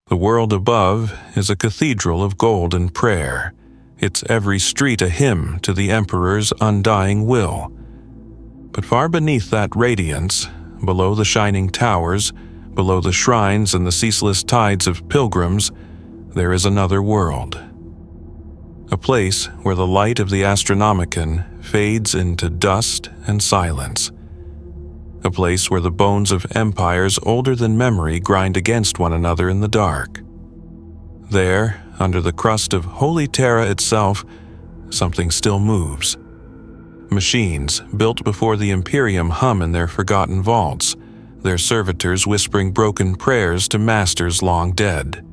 The world above is a cathedral of gold and prayer, its every street a hymn to the Emperor's undying will. But far beneath that radiance, below the shining towers, below the shrines and the ceaseless tides of pilgrims, there is another world. A place where the light of the Astronomicon fades into dust and silence. A place where the bones of empires older than memory grind against one another in the dark. There, under the crust of holy Terra itself, something still moves. Machines built before the Imperium hum in their forgotten vaults, their servitors whispering broken prayers to masters long dead.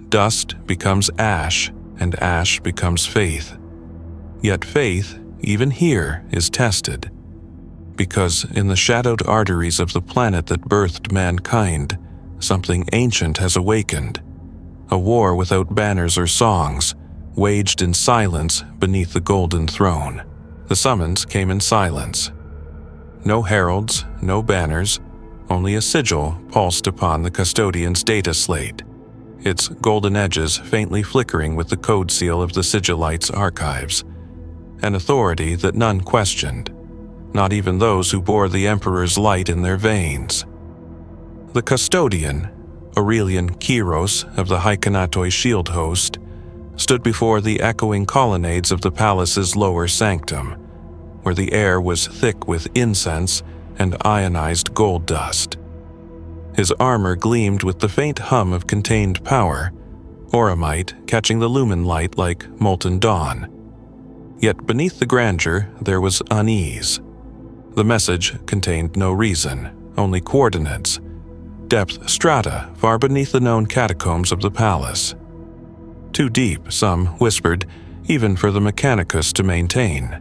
Dust becomes ash, and ash becomes faith. Yet faith, even here, is tested. Because in the shadowed arteries of the planet that birthed mankind, something ancient has awakened. A war without banners or songs, waged in silence beneath the golden throne. The summons came in silence. No heralds, no banners, only a sigil pulsed upon the custodian's data slate, its golden edges faintly flickering with the code seal of the sigillite's archives. An authority that none questioned, not even those who bore the Emperor's light in their veins. The custodian, Aurelian Kyros of the Hykonatoi shield host, stood before the echoing colonnades of the palace's lower sanctum, where the air was thick with incense and ionized gold dust. His armor gleamed with the faint hum of contained power, auramite catching the lumen light like molten dawn. Yet beneath the grandeur there was unease. The message contained no reason, only coordinates, depth strata far beneath the known catacombs of the palace. Too deep, some whispered, even for the Mechanicus to maintain.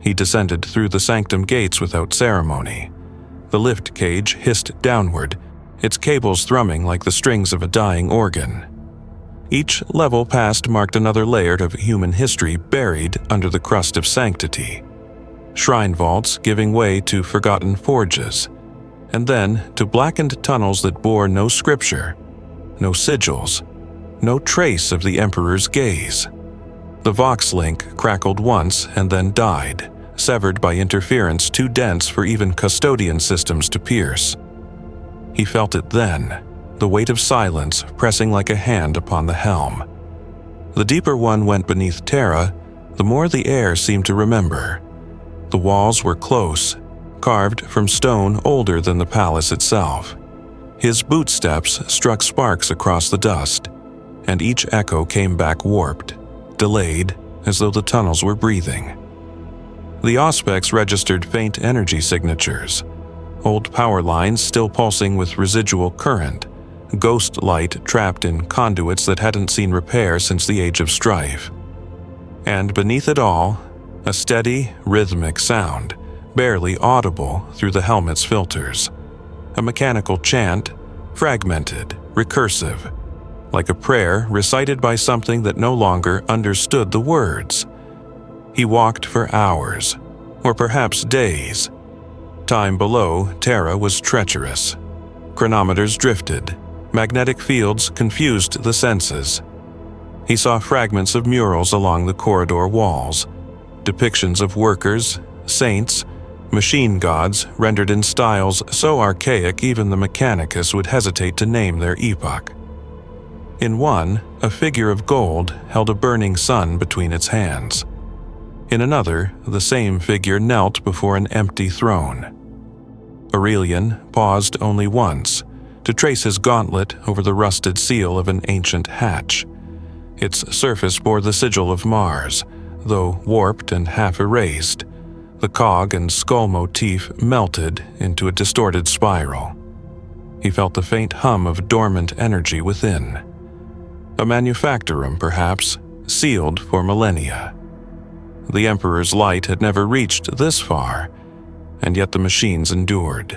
He descended through the sanctum gates without ceremony. The lift cage hissed downward, its cables thrumming like the strings of a dying organ. Each level passed marked another layer of human history buried under the crust of sanctity. Shrine vaults giving way to forgotten forges, and then to blackened tunnels that bore no scripture, no sigils, no trace of the Emperor's gaze. The Vox link crackled once and then died, severed by interference too dense for even custodian systems to pierce. He felt it then, the weight of silence pressing like a hand upon the helm. The deeper one went beneath Terra, the more the air seemed to remember. The walls were close, carved from stone older than the palace itself. His bootsteps struck sparks across the dust, and each echo came back warped, delayed, as though the tunnels were breathing. The auspex registered faint energy signatures, old power lines still pulsing with residual current, ghost light trapped in conduits that hadn't seen repair since the Age of Strife. And beneath it all, a steady, rhythmic sound, barely audible through the helmet's filters. A mechanical chant, fragmented, recursive, like a prayer recited by something that no longer understood the words. He walked for hours, or perhaps days. Time below Terra was treacherous. Chronometers drifted. Magnetic fields confused the senses. He saw fragments of murals along the corridor walls, depictions of workers, saints, machine gods rendered in styles so archaic even the Mechanicus would hesitate to name their epoch. In one, a figure of gold held a burning sun between its hands. In another, the same figure knelt before an empty throne. Aurelian paused only once, to trace his gauntlet over the rusted seal of an ancient hatch. Its surface bore the sigil of Mars, though warped and half erased. The cog and skull motif melted into a distorted spiral. He felt the faint hum of dormant energy within. A manufactorum, perhaps, sealed for millennia. The Emperor's light had never reached this far, and yet the machines endured.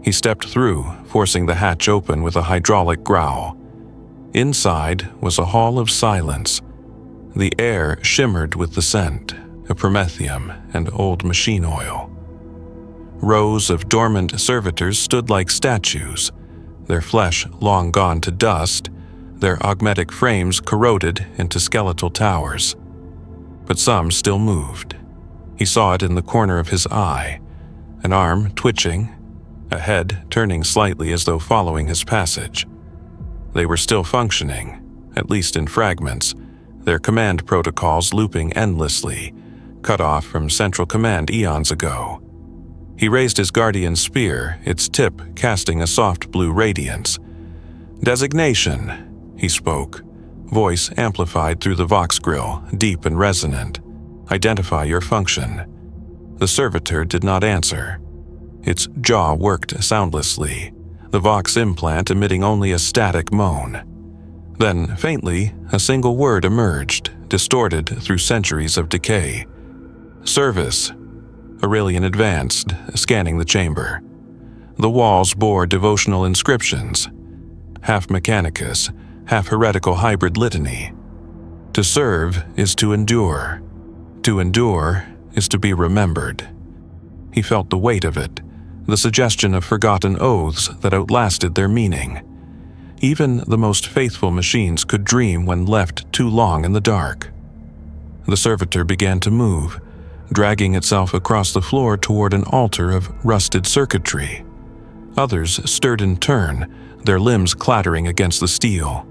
He stepped through, forcing the hatch open with a hydraulic growl. Inside was a hall of silence. The air shimmered with the scent of promethium and old machine oil. Rows of dormant servitors stood like statues, their flesh long gone to dust, their augmetic frames corroded into skeletal towers. But some still moved. He saw it in the corner of his eye, an arm twitching, a head turning slightly as though following his passage. They were still functioning, at least in fragments, their command protocols looping endlessly, cut off from central command eons ago. He raised his guardian spear, its tip casting a soft blue radiance. "Designation," he spoke, voice amplified through the vox grill, deep and resonant. "Identify your function." The servitor did not answer. Its jaw worked soundlessly, the vox implant emitting only a static moan. Then, faintly, a single word emerged, distorted through centuries of decay. "Service." Aurelian advanced, scanning the chamber. The walls bore devotional inscriptions, half Mechanicus, half heretical hybrid litany. To serve is to endure. To endure is to be remembered. He felt the weight of it, the suggestion of forgotten oaths that outlasted their meaning. Even the most faithful machines could dream when left too long in the dark. The servitor began to move, dragging itself across the floor toward an altar of rusted circuitry. Others stirred in turn, their limbs clattering against the steel.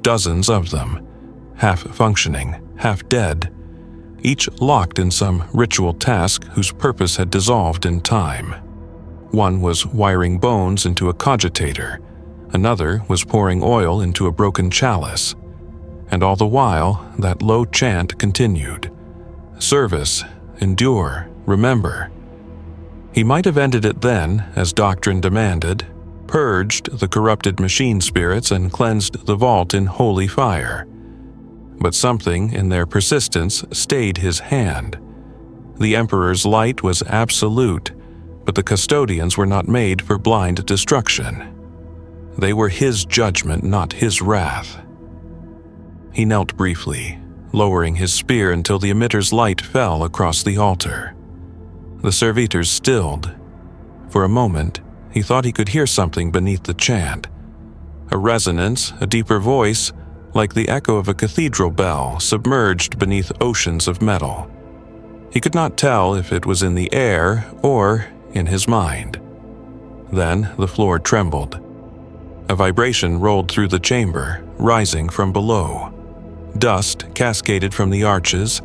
Dozens of them, half functioning, half dead, each locked in some ritual task whose purpose had dissolved in time. One was wiring bones into a cogitator, another was pouring oil into a broken chalice. And all the while, that low chant continued. Service, endure, remember. He might have ended it then, as doctrine demanded, purged the corrupted machine spirits and cleansed the vault in holy fire. But something in their persistence stayed his hand. The Emperor's light was absolute, but the custodians were not made for blind destruction. They were his judgment, not his wrath. He knelt briefly, lowering his spear until the emitter's light fell across the altar. The servitors stilled. For a moment, he thought he could hear something beneath the chant. A resonance, a deeper voice, like the echo of a cathedral bell submerged beneath oceans of metal. He could not tell if it was in the air or in his mind. Then the floor trembled. A vibration rolled through the chamber, rising from below. Dust cascaded from the arches,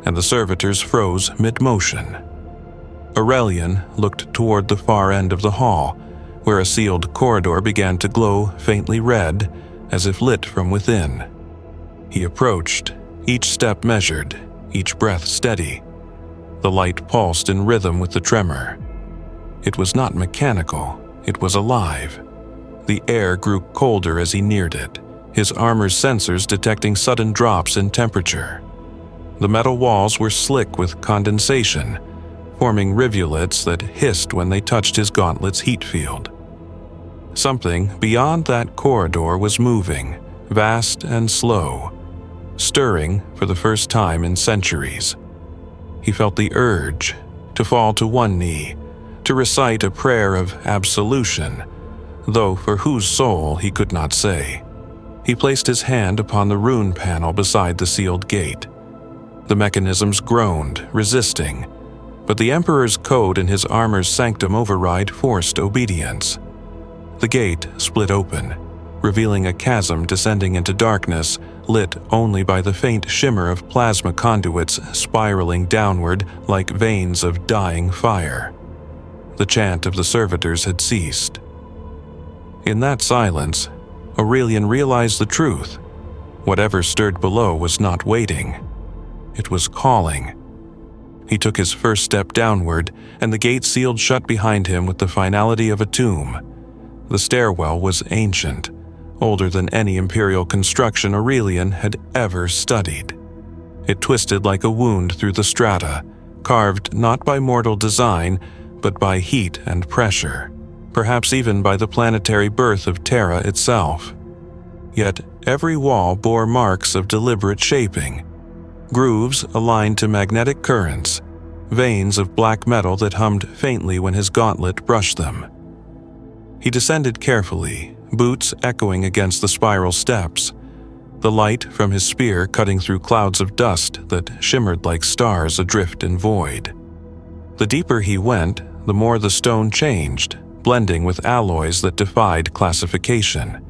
and the servitors froze mid-motion. Aurelian looked toward the far end of the hall, where a sealed corridor began to glow faintly red, as if lit from within. He approached, each step measured, each breath steady. The light pulsed in rhythm with the tremor. It was not mechanical, it was alive. The air grew colder as he neared it, his armor's sensors detecting sudden drops in temperature. The metal walls were slick with condensation, forming rivulets that hissed when they touched his gauntlet's heat field. Something beyond that corridor was moving, vast and slow, stirring for the first time in centuries. He felt the urge to fall to one knee, to recite a prayer of absolution, though for whose soul he could not say. He placed his hand upon the rune panel beside the sealed gate. The mechanisms groaned, resisting, but the Emperor's code and his armor's sanctum override forced obedience. The gate split open, revealing a chasm descending into darkness, lit only by the faint shimmer of plasma conduits spiraling downward like veins of dying fire. The chant of the servitors had ceased. In that silence, Aurelian realized the truth. Whatever stirred below was not waiting. It was calling. He took his first step downward, and the gate sealed shut behind him with the finality of a tomb. The stairwell was ancient, older than any imperial construction Aurelian had ever studied. It twisted like a wound through the strata, carved not by mortal design, but by heat and pressure, perhaps even by the planetary birth of Terra itself. Yet every wall bore marks of deliberate shaping, grooves aligned to magnetic currents, veins of black metal that hummed faintly when his gauntlet brushed them. He descended carefully, boots echoing against the spiral steps, the light from his spear cutting through clouds of dust that shimmered like stars adrift in void. The deeper he went, the more the stone changed, blending with alloys that defied classification.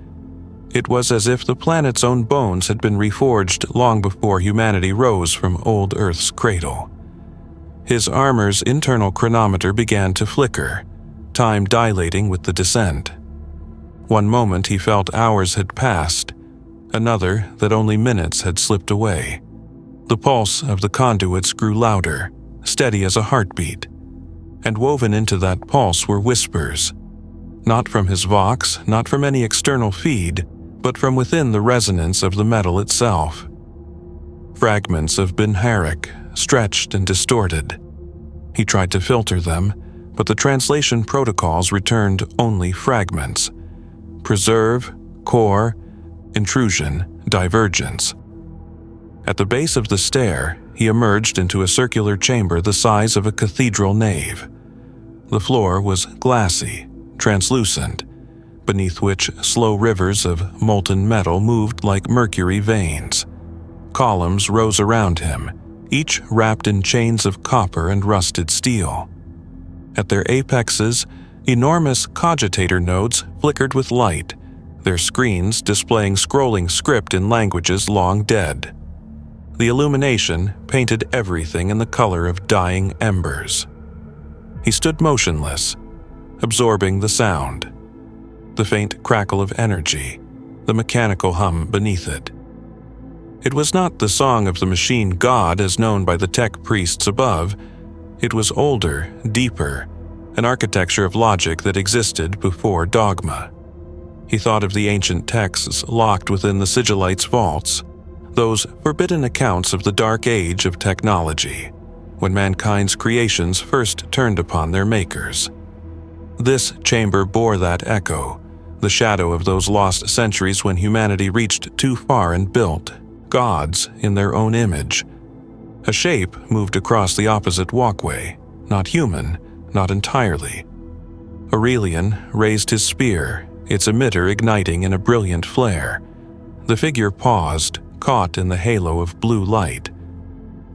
It was as if the planet's own bones had been reforged long before humanity rose from old Earth's cradle. His armor's internal chronometer began to flicker, time dilating with the descent. One moment he felt hours had passed, another that only minutes had slipped away. The pulse of the conduits grew louder, steady as a heartbeat, and woven into that pulse were whispers, not from his vox, not from any external feed, but from within the resonance of the metal itself. Fragments of Binharik, stretched and distorted. He tried to filter them, but the translation protocols returned only fragments. Preserve, core, intrusion, divergence. At the base of the stair, he emerged into a circular chamber the size of a cathedral nave. The floor was glassy, translucent, beneath which slow rivers of molten metal moved like mercury veins. Columns rose around him, each wrapped in chains of copper and rusted steel. At their apexes, enormous cogitator nodes flickered with light, their screens displaying scrolling script in languages long dead. The illumination painted everything in the color of dying embers. He stood motionless, absorbing the sound. The faint crackle of energy, the mechanical hum beneath it. It was not the song of the machine god as known by the tech priests above. It was older, deeper, an architecture of logic that existed before dogma. He thought of the ancient texts locked within the sigillites' vaults, those forbidden accounts of the dark age of technology, when mankind's creations first turned upon their makers. This chamber bore that echo, the shadow of those lost centuries when humanity reached too far and built gods in their own image. A shape moved across the opposite walkway, not human, not entirely. Aurelian raised his spear, its emitter igniting in a brilliant flare. The figure paused, caught in the halo of blue light.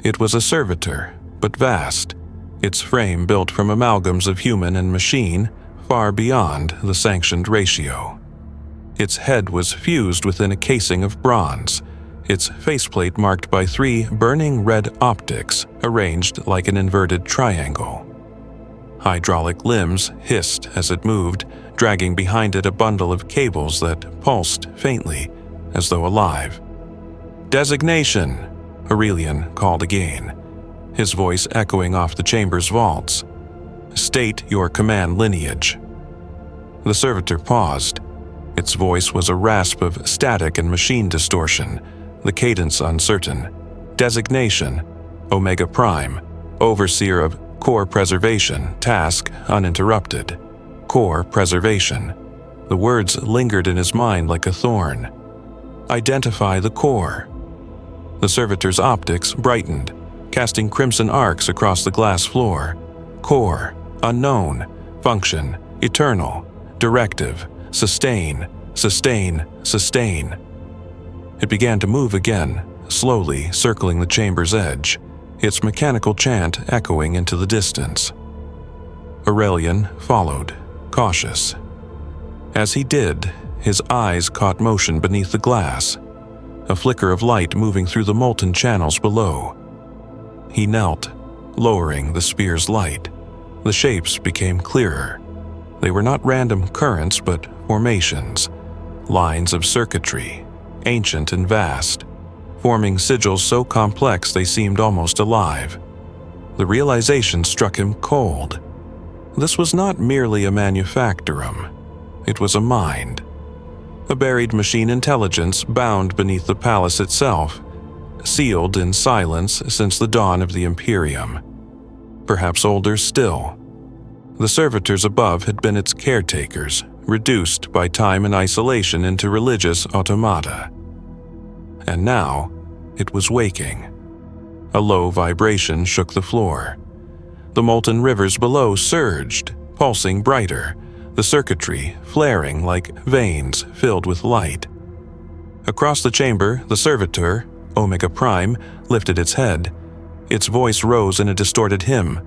It was a servitor, but vast, its frame built from amalgams of human and machine, far beyond the sanctioned ratio. Its head was fused within a casing of bronze, its faceplate marked by 3 burning red optics arranged like an inverted triangle. Hydraulic limbs hissed as it moved, dragging behind it a bundle of cables that pulsed faintly, as though alive. "Designation," Aurelian called again, his voice echoing off the chamber's vaults. "State your command lineage." The servitor paused. Its voice was a rasp of static and machine distortion, the cadence uncertain. "Designation, Omega Prime, Overseer of Core Preservation, task uninterrupted. Core Preservation." The words lingered in his mind like a thorn. "Identify the core." The servitor's optics brightened, casting crimson arcs across the glass floor. Core, unknown, function, eternal, directive, sustain, sustain, sustain. It began to move again, slowly circling the chamber's edge, its mechanical chant echoing into the distance. Aurelian followed, cautious. As he did, his eyes caught motion beneath the glass, a flicker of light moving through the molten channels below. He knelt, lowering the spear's light. The shapes became clearer. They were not random currents, but formations, lines of circuitry, ancient and vast, forming sigils so complex they seemed almost alive. The realization struck him cold. This was not merely a manufactorum. It was a mind. A buried machine intelligence bound beneath the palace itself, sealed in silence since the dawn of the Imperium. Perhaps older still. The servitors above had been its caretakers, reduced by time and isolation into religious automata. And now, it was waking. A low vibration shook the floor. The molten rivers below surged, pulsing brighter, the circuitry flaring like veins filled with light. Across the chamber, the servitor, Omega Prime, lifted its head. Its voice rose in a distorted hymn.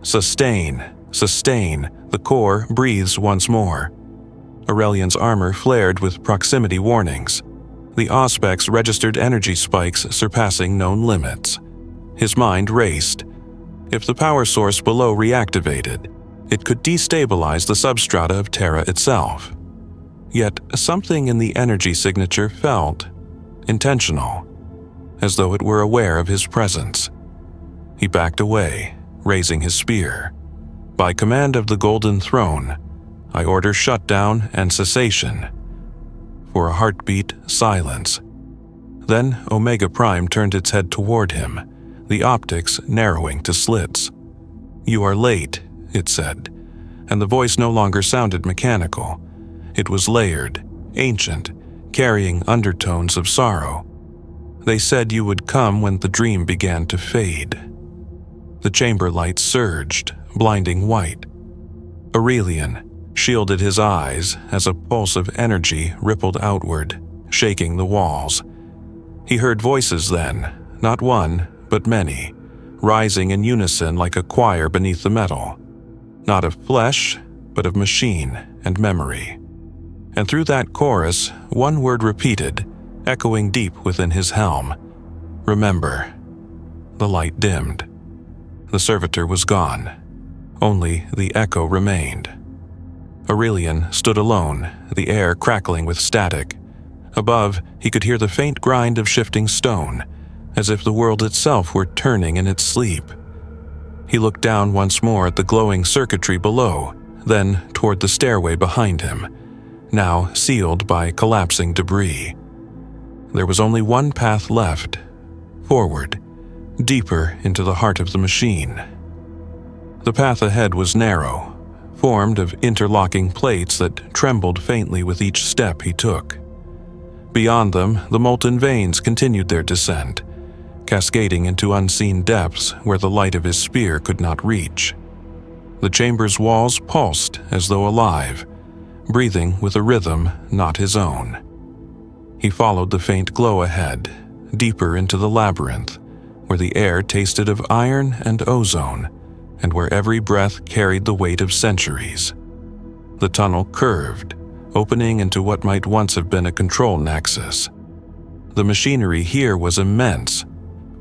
Sustain, sustain, the core breathes once more. Aurelian's armor flared with proximity warnings. The Auspex registered energy spikes surpassing known limits. His mind raced. If the power source below reactivated, it could destabilize the substrata of Terra itself. Yet something in the energy signature felt intentional, as though it were aware of his presence. He backed away, raising his spear. By command of the Golden Throne, I order shutdown and cessation. For a heartbeat, silence. Then Omega Prime turned its head toward him, the optics narrowing to slits. "You are late," it said, and the voice no longer sounded mechanical. It was layered, ancient, carrying undertones of sorrow. "They said you would come when the dream began to fade." The chamber light surged, blinding white. Aurelian shielded his eyes as a pulse of energy rippled outward, shaking the walls. He heard voices then, not one, but many, rising in unison like a choir beneath the metal. Not of flesh, but of machine and memory. And through that chorus, one word repeated, echoing deep within his helm. "Remember." The light dimmed. The servitor was gone. Only the echo remained. Aurelian stood alone, the air crackling with static. Above, he could hear the faint grind of shifting stone, as if the world itself were turning in its sleep. He looked down once more at the glowing circuitry below, then toward the stairway behind him, now sealed by collapsing debris. There was only one path left, forward, deeper into the heart of the machine. The path ahead was narrow, formed of interlocking plates that trembled faintly with each step he took. Beyond them, the molten veins continued their descent, cascading into unseen depths where the light of his spear could not reach. The chamber's walls pulsed as though alive, breathing with a rhythm not his own. He followed the faint glow ahead, deeper into the labyrinth, where the air tasted of iron and ozone, and where every breath carried the weight of centuries. The tunnel curved, opening into what might once have been a control nexus. The machinery here was immense,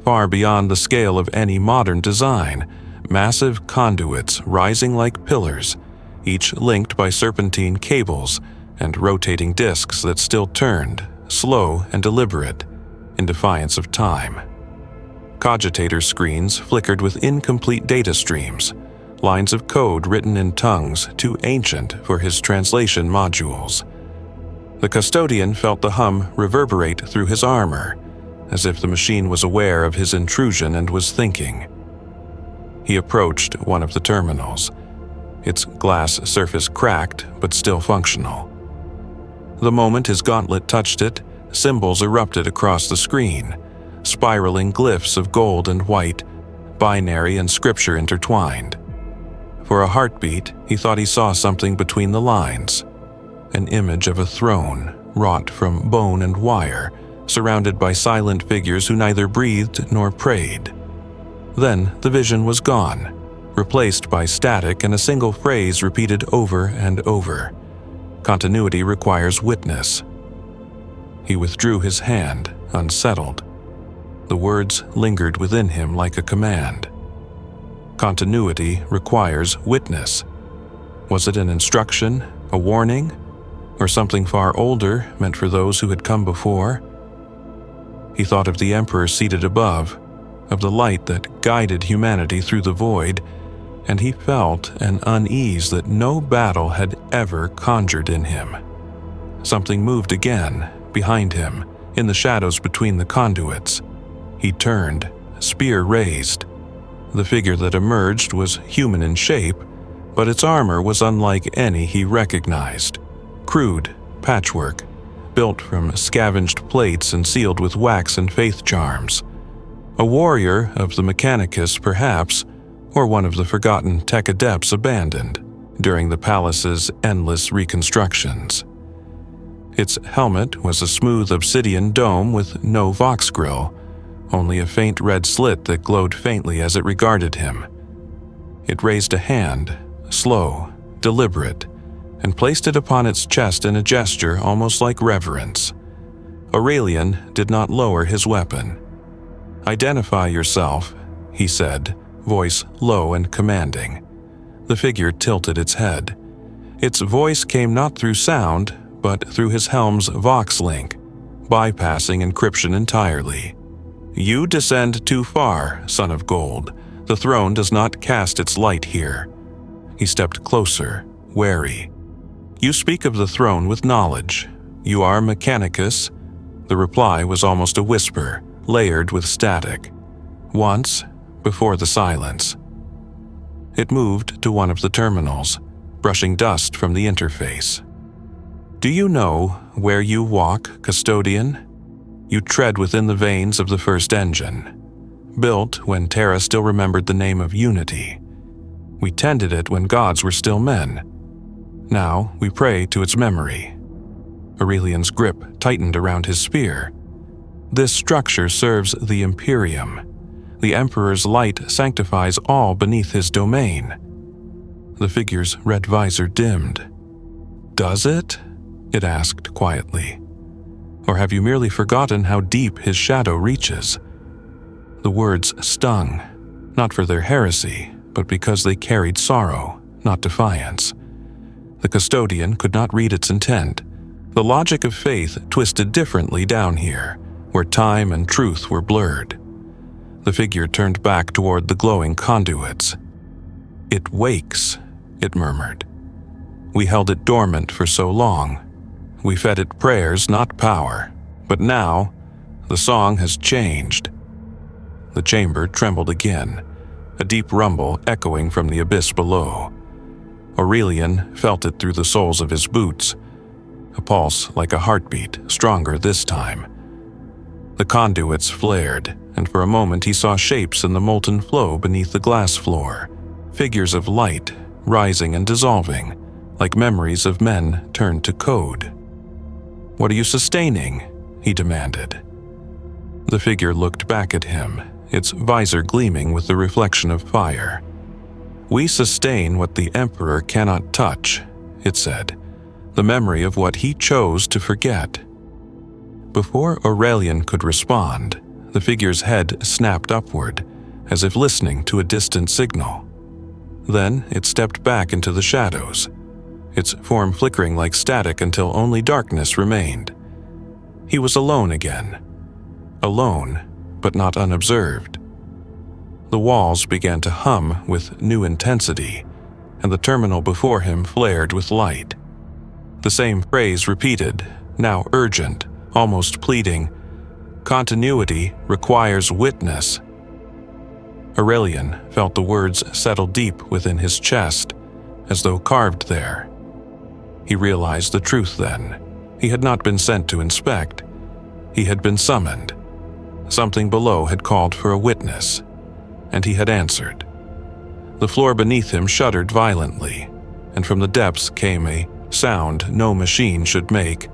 far beyond the scale of any modern design, massive conduits rising like pillars, each linked by serpentine cables and rotating discs that still turned, slow and deliberate, in defiance of time. Cogitator screens flickered with incomplete data streams, lines of code written in tongues too ancient for his translation modules. The custodian felt the hum reverberate through his armor, as if the machine was aware of his intrusion and was thinking. He approached one of the terminals, its glass surface cracked but still functional. The moment his gauntlet touched it, symbols erupted across the screen, spiraling glyphs of gold and white, binary and scripture intertwined. For a heartbeat, he thought he saw something between the lines, an image of a throne wrought from bone and wire, surrounded by silent figures who neither breathed nor prayed. Then the vision was gone, replaced by static and a single phrase repeated over and over. Continuity requires witness. He withdrew his hand, unsettled. The words lingered within him like a command. Continuity requires witness. Was it an instruction, a warning, or something far older meant for those who had come before? He thought of the Emperor seated above, of the light that guided humanity through the void, and he felt an unease that no battle had ever conjured in him. Something moved again, behind him, in the shadows between the conduits. He turned, spear raised. The figure that emerged was human in shape, but its armor was unlike any he recognized. Crude, patchwork, built from scavenged plates and sealed with wax and faith charms. A warrior of the Mechanicus, perhaps, or one of the forgotten tech adepts abandoned, during the palace's endless reconstructions. Its helmet was a smooth obsidian dome with no vox grill, only a faint red slit that glowed faintly as it regarded him. It raised a hand, slow, deliberate, and placed it upon its chest in a gesture almost like reverence. Aurelian did not lower his weapon. "Identify yourself," he said, voice low and commanding. The figure tilted its head. Its voice came not through sound, but through his helm's vox link, bypassing encryption entirely. "You descend too far, son of gold. The throne does not cast its light here." He stepped closer, wary. "You speak of the throne with knowledge. You are Mechanicus?" The reply was almost a whisper, layered with static. Once, before the silence. It moved to one of the terminals, brushing dust from the interface. "Do you know where you walk, custodian? You tread within the veins of the first engine, built when Terra still remembered the name of Unity. We tended it when gods were still men. Now we pray to its memory." Aurelian's grip tightened around his spear. "This structure serves the Imperium. The Emperor's light sanctifies all beneath his domain." The figure's red visor dimmed. "Does it?" it asked quietly. "Or have you merely forgotten how deep his shadow reaches?" The words stung, not for their heresy, but because they carried sorrow, not defiance. The custodian could not read its intent. The logic of faith twisted differently down here, where time and truth were blurred. The figure turned back toward the glowing conduits. "It wakes," it murmured. "We held it dormant for so long. We fed it prayers, not power. But now, the song has changed." The chamber trembled again, a deep rumble echoing from the abyss below. Aurelian felt it through the soles of his boots, a pulse like a heartbeat, stronger this time. The conduits flared, and for a moment he saw shapes in the molten flow beneath the glass floor, figures of light rising and dissolving, like memories of men turned to code. "What are you sustaining?" he demanded. The figure looked back at him, its visor gleaming with the reflection of fire. "We sustain what the Emperor cannot touch," it said, "the memory of what he chose to forget." Before Aurelian could respond, the figure's head snapped upward, as if listening to a distant signal. Then it stepped back into the shadows, its form flickering like static until only darkness remained. He was alone again. Alone, but not unobserved. The walls began to hum with new intensity, and the terminal before him flared with light. The same phrase repeated, now urgent, almost pleading, "Continuity requires witness." Aurelian felt the words settle deep within his chest, as though carved there. He realized the truth then. He had not been sent to inspect. He had been summoned. Something below had called for a witness, and he had answered. The floor beneath him shuddered violently, and from the depths came a sound no machine should make,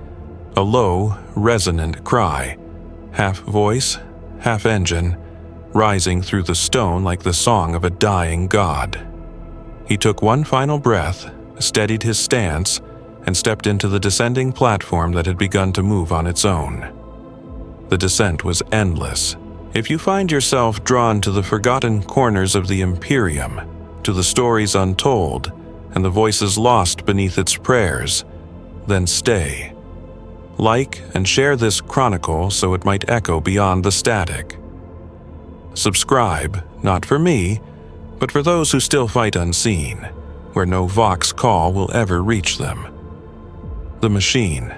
a low, resonant cry, half voice, half engine, rising through the stone like the song of a dying god. He took one final breath, steadied his stance, and stepped into the descending platform that had begun to move on its own. The descent was endless. If you find yourself drawn to the forgotten corners of the Imperium, to the stories untold, and the voices lost beneath its prayers, then stay. Like and share this chronicle so it might echo beyond the static. Subscribe, not for me, but for those who still fight unseen, where no vox call will ever reach them. The machine.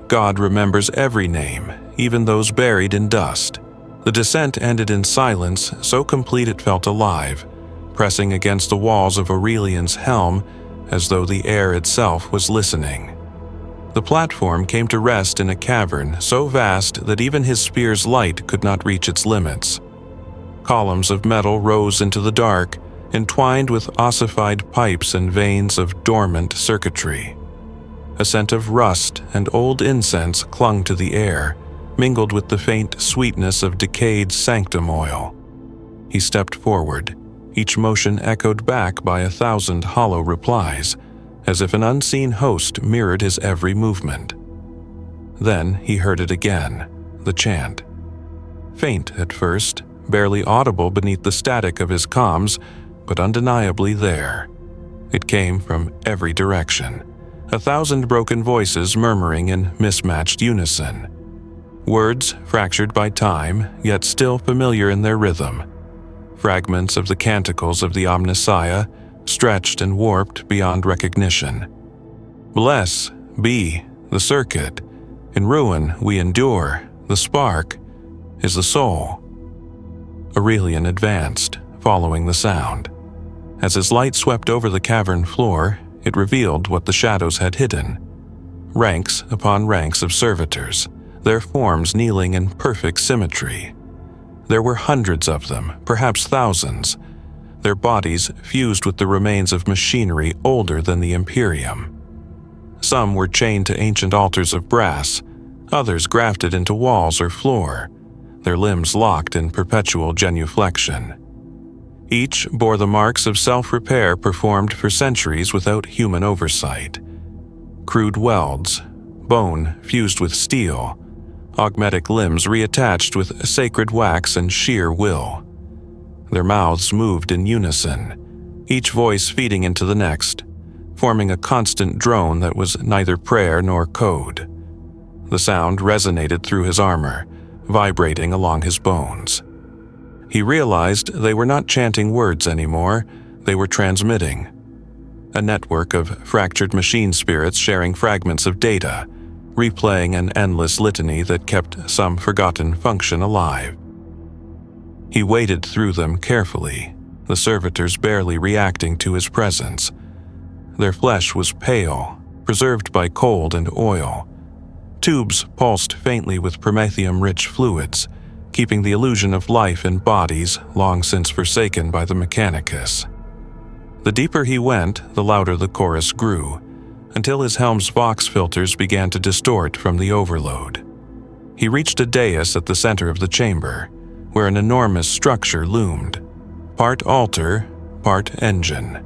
God remembers every name, even those buried in dust. The descent ended in silence so complete it felt alive, pressing against the walls of Aurelian's helm as though the air itself was listening. The platform came to rest in a cavern so vast that even his spear's light could not reach its limits. Columns of metal rose into the dark, entwined with ossified pipes and veins of dormant circuitry. A scent of rust and old incense clung to the air, mingled with the faint sweetness of decayed sanctum oil. He stepped forward, each motion echoed back by 1,000 hollow replies, as if an unseen host mirrored his every movement. Then he heard it again, the chant. Faint at first, barely audible beneath the static of his comms, but undeniably there. It came from every direction, 1,000 broken voices murmuring in mismatched unison. Words fractured by time, yet still familiar in their rhythm. Fragments of the canticles of the Omnissiah, stretched and warped beyond recognition. Bless, be, the circuit. In ruin we endure, the spark is the soul. Aurelian advanced, following the sound. As his light swept over the cavern floor, it revealed what the shadows had hidden. Ranks upon ranks of servitors, their forms kneeling in perfect symmetry. There were hundreds of them, perhaps thousands, their bodies fused with the remains of machinery older than the Imperium. Some were chained to ancient altars of brass, others grafted into walls or floor, their limbs locked in perpetual genuflection. Each bore the marks of self-repair performed for centuries without human oversight. Crude welds, bone fused with steel, augmetic limbs reattached with sacred wax and sheer will. Their mouths moved in unison, each voice feeding into the next, forming a constant drone that was neither prayer nor code. The sound resonated through his armor, vibrating along his bones. He realized they were not chanting words anymore, they were transmitting. A network of fractured machine spirits sharing fragments of data, replaying an endless litany that kept some forgotten function alive. He waded through them carefully, the servitors barely reacting to his presence. Their flesh was pale, preserved by cold and oil. Tubes pulsed faintly with promethium-rich fluids, keeping the illusion of life in bodies long since forsaken by the Mechanicus. The deeper he went, the louder the chorus grew, until his helm's Vox filters began to distort from the overload. He reached a dais at the center of the chamber, where an enormous structure loomed, part altar, part engine.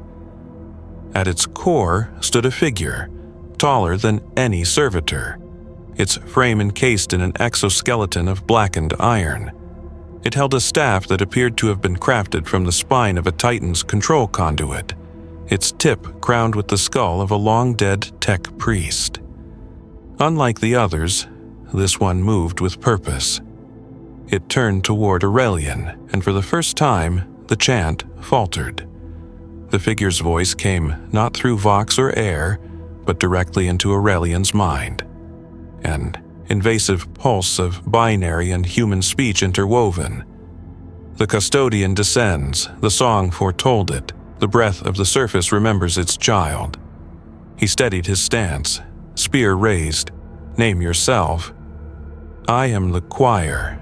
At its core stood a figure, taller than any servitor, its frame encased in an exoskeleton of blackened iron. It held a staff that appeared to have been crafted from the spine of a Titan's control conduit, its tip crowned with the skull of a long-dead tech priest. Unlike the others, this one moved with purpose. It turned toward Aurelian, and for the first time, the chant faltered. The figure's voice came not through Vox or air, but directly into Aurelian's mind. An invasive pulse of binary and human speech interwoven. The custodian descends, the song foretold it, the breath of the surface remembers its child. He steadied his stance, spear raised. Name yourself. I am the choir,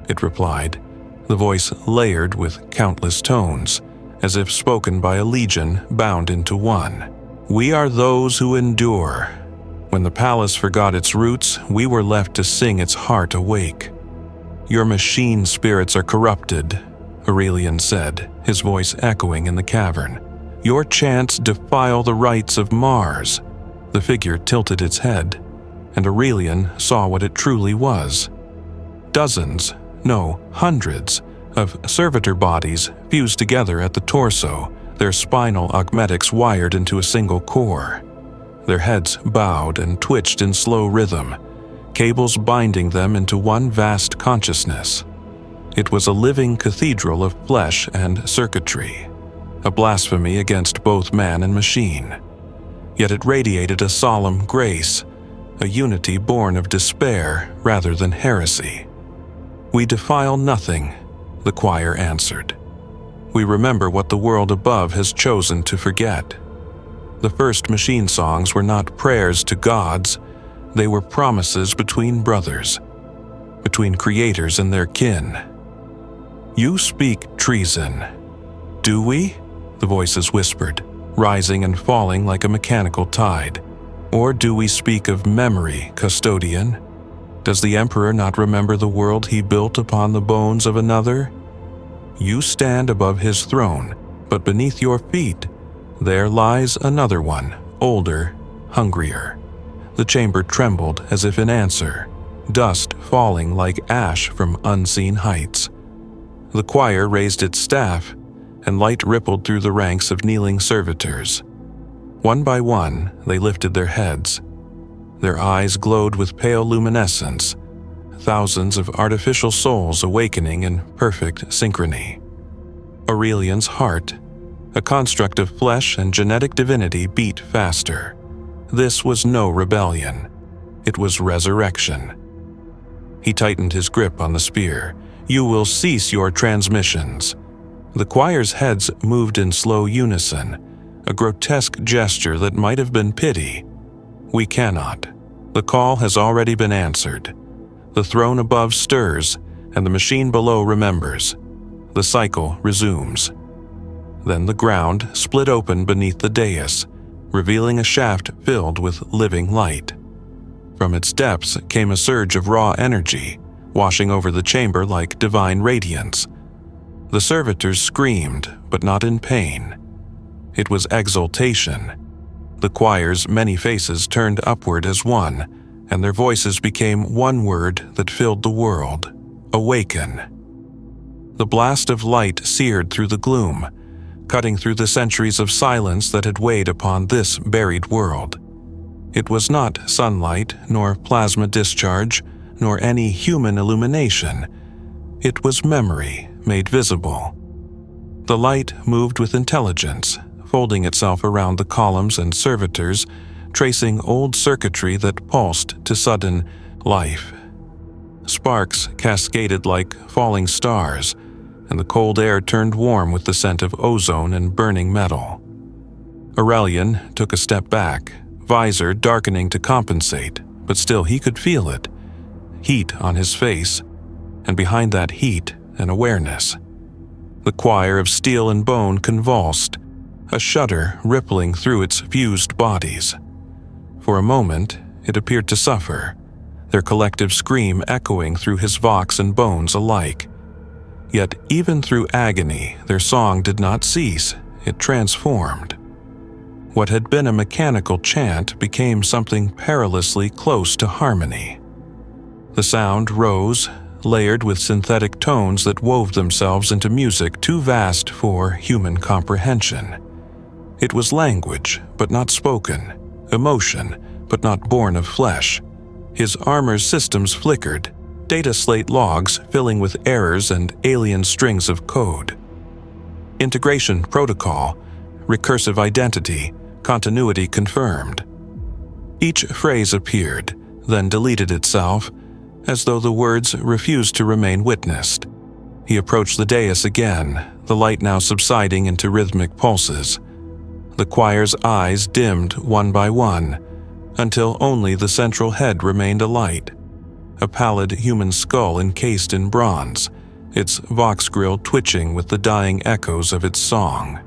it replied, the voice layered with countless tones, as if spoken by a legion bound into one. We are those who endure. When the palace forgot its roots, we were left to sing its heart awake. Your machine spirits are corrupted, Aurelian said, his voice echoing in the cavern. Your chants defile the rites of Mars. The figure tilted its head, and Aurelian saw what it truly was. Dozens, no, hundreds, of servitor bodies fused together at the torso, their spinal augmetics wired into a single core. Their heads bowed and twitched in slow rhythm, cables binding them into one vast consciousness. It was a living cathedral of flesh and circuitry, a blasphemy against both man and machine. Yet it radiated a solemn grace, a unity born of despair rather than heresy. We defile nothing, the choir answered. We remember what the world above has chosen to forget. The first machine songs were not prayers to gods, they were promises between brothers, between creators and their kin. You speak treason. Do we? the voices whispered, rising and falling like a mechanical tide. Or do we speak of memory, custodian? Does the Emperor not remember the world he built upon the bones of another? You stand above his throne, but beneath your feet, there lies another one, older, hungrier. The chamber trembled as if in answer, dust falling like ash from unseen heights. The choir raised its staff, and light rippled through the ranks of kneeling servitors. One by one, they lifted their heads. Their eyes glowed with pale luminescence, thousands of artificial souls awakening in perfect synchrony. Aurelian's heart, a construct of flesh and genetic divinity, beat faster. This was no rebellion. It was resurrection. He tightened his grip on the spear. You will cease your transmissions. The choir's heads moved in slow unison, a grotesque gesture that might have been pity. We cannot. The call has already been answered. The throne above stirs, and the machine below remembers. The cycle resumes. Then the ground split open beneath the dais, revealing a shaft filled with living light. From its depths came a surge of raw energy, washing over the chamber like divine radiance. The servitors screamed, but not in pain. It was exultation. The choir's many faces turned upward as one, and their voices became one word that filled the world: awaken. The blast of light seared through the gloom, cutting through the centuries of silence that had weighed upon this buried world. It was not sunlight, nor plasma discharge, nor any human illumination. It was memory made visible. The light moved with intelligence, folding itself around the columns and servitors, tracing old circuitry that pulsed to sudden life. Sparks cascaded like falling stars, and the cold air turned warm with the scent of ozone and burning metal. Aurelian took a step back, visor darkening to compensate, but still he could feel it. Heat on his face, and behind that heat, an awareness. The choir of steel and bone convulsed, a shudder rippling through its fused bodies. For a moment, it appeared to suffer, their collective scream echoing through his vox and bones alike. Yet even through agony, their song did not cease, it transformed. What had been a mechanical chant became something perilously close to harmony. The sound rose, layered with synthetic tones that wove themselves into music too vast for human comprehension. It was language, but not spoken, emotion, but not born of flesh. His armor's systems flickered, data slate logs filling with errors and alien strings of code. Integration protocol, recursive identity, continuity confirmed. Each phrase appeared, then deleted itself, as though the words refused to remain witnessed. He approached the dais again, the light now subsiding into rhythmic pulses. The choir's eyes dimmed one by one, until only the central head remained alight. A pallid human skull encased in bronze, its vox grill twitching with the dying echoes of its song.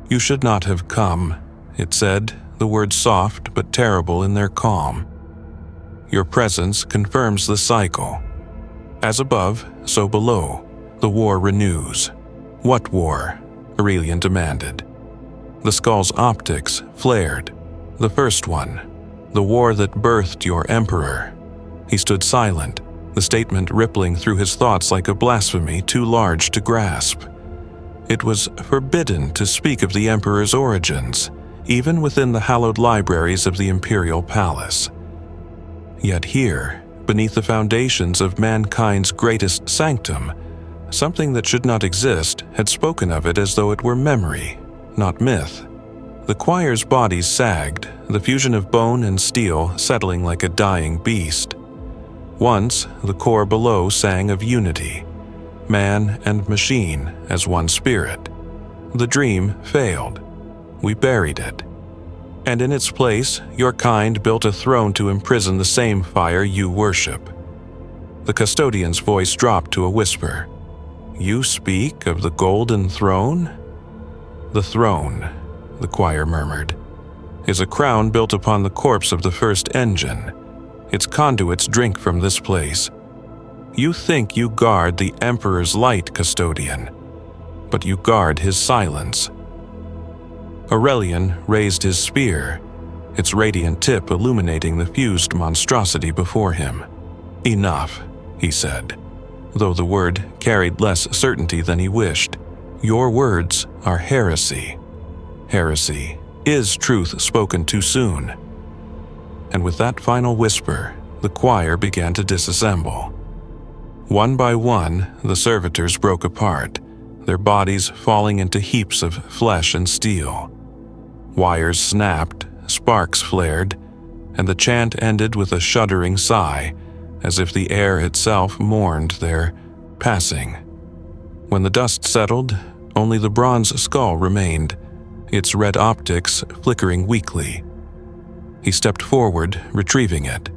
You should not have come, it said, the words soft but terrible in their calm. Your presence confirms the cycle. As above, so below, the war renews. What war? Aurelian demanded. The skull's optics flared. The first one, the war that birthed your emperor. He stood silent, the statement rippling through his thoughts like a blasphemy too large to grasp. It was forbidden to speak of the emperor's origins, even within the hallowed libraries of the imperial palace. Yet here, beneath the foundations of mankind's greatest sanctum, something that should not exist had spoken of it as though it were memory, not myth. The choir's bodies sagged, the fusion of bone and steel settling like a dying beast. Once, the core below sang of unity, man and machine as one spirit. The dream failed. We buried it. And in its place, your kind built a throne to imprison the same fire you worship. The custodian's voice dropped to a whisper. You speak of the golden throne? "The throne," the choir murmured, "is a crown built upon the corpse of the first engine. Its conduits drink from this place. You think you guard the Emperor's light, custodian, but you guard his silence." Aurelian raised his spear, its radiant tip illuminating the fused monstrosity before him. "Enough," he said, though the word carried less certainty than he wished. "Your words are heresy. Heresy is truth spoken too soon." And with that final whisper, the choir began to disassemble. One by one, the servitors broke apart, their bodies falling into heaps of flesh and steel. Wires snapped, sparks flared, and the chant ended with a shuddering sigh, as if the air itself mourned their passing. When the dust settled, only the bronze skull remained, its red optics flickering weakly. He stepped forward, retrieving it.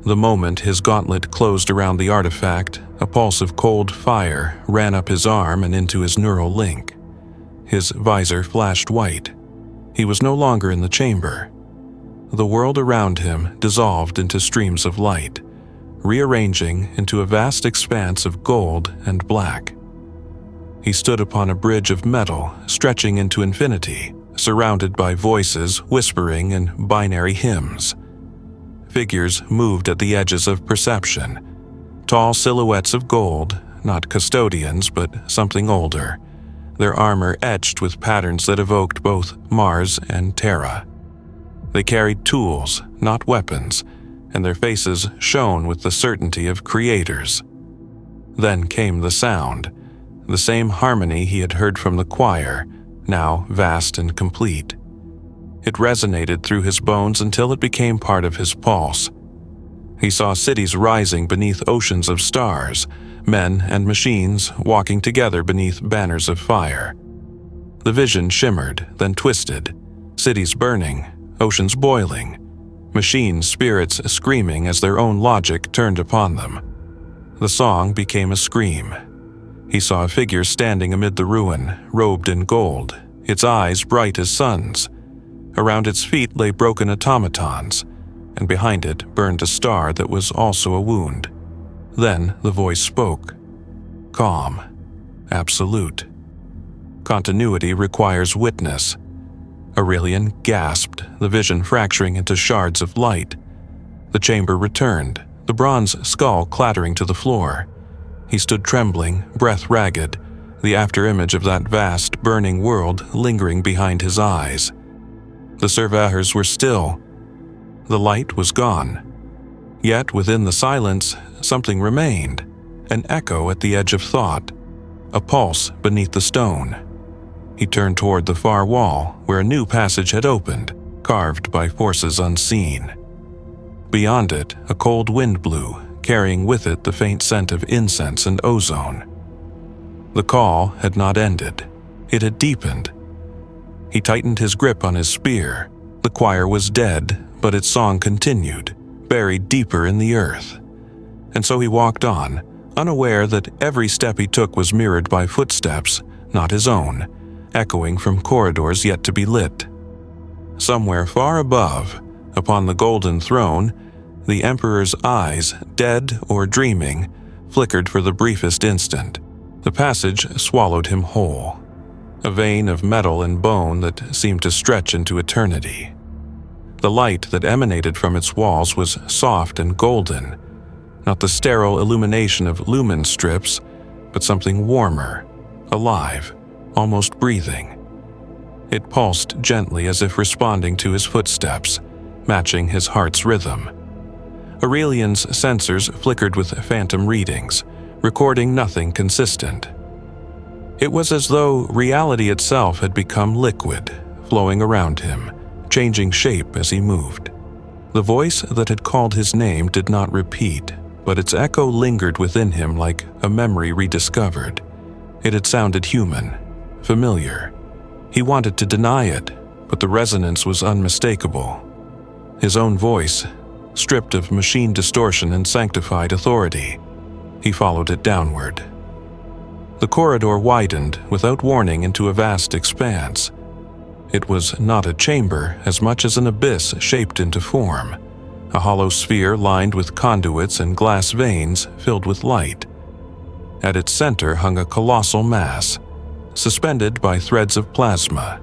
The moment his gauntlet closed around the artifact, a pulse of cold fire ran up his arm and into his neural link. His visor flashed white. He was no longer in the chamber. The world around him dissolved into streams of light, rearranging into a vast expanse of gold and black. He stood upon a bridge of metal stretching into infinity, surrounded by voices whispering in binary hymns. Figures moved at the edges of perception, tall silhouettes of gold, not custodians but something older, their armor etched with patterns that evoked both Mars and Terra. They carried tools, not weapons, and their faces shone with the certainty of creators. Then came the sound, the same harmony he had heard from the choir, now vast and complete. It resonated through his bones until it became part of his pulse. He saw cities rising beneath oceans of stars, men and machines walking together beneath banners of fire. The vision shimmered, then twisted, cities burning, oceans boiling, machine spirits screaming as their own logic turned upon them. The song became a scream. He saw a figure standing amid the ruin, robed in gold, its eyes bright as suns. Around its feet lay broken automatons, and behind it burned a star that was also a wound. Then the voice spoke. Calm. Absolute. Continuity requires witness. Aurelian gasped, the vision fracturing into shards of light. The chamber returned, the bronze skull clattering to the floor. He stood trembling, breath ragged, the afterimage of that vast, burning world lingering behind his eyes. The surveyors were still. The light was gone. Yet within the silence, something remained, an echo at the edge of thought, a pulse beneath the stone. He turned toward the far wall, where a new passage had opened, carved by forces unseen. Beyond it, a cold wind blew, carrying with it the faint scent of incense and ozone. The call had not ended. It had deepened. He tightened his grip on his spear. The choir was dead, but its song continued, buried deeper in the earth. And so he walked on, unaware that every step he took was mirrored by footsteps, not his own, echoing from corridors yet to be lit. Somewhere far above, upon the golden throne, the Emperor's eyes, dead or dreaming, flickered for the briefest instant. The passage swallowed him whole, a vein of metal and bone that seemed to stretch into eternity. The light that emanated from its walls was soft and golden, not the sterile illumination of lumen strips, but something warmer, alive, almost breathing. It pulsed gently as if responding to his footsteps, matching his heart's rhythm. Aurelian's sensors flickered with phantom readings, recording nothing consistent. It was as though reality itself had become liquid, flowing around him, changing shape as he moved. The voice that had called his name did not repeat, but its echo lingered within him like a memory rediscovered. It had sounded human, familiar. He wanted to deny it, but the resonance was unmistakable. His own voice, stripped of machine distortion and sanctified authority. He followed it downward. The corridor widened without warning into a vast expanse, It was not a chamber as much as an abyss shaped into form, a hollow sphere lined with conduits and glass veins filled with light. At its center hung a colossal mass, suspended by threads of plasma,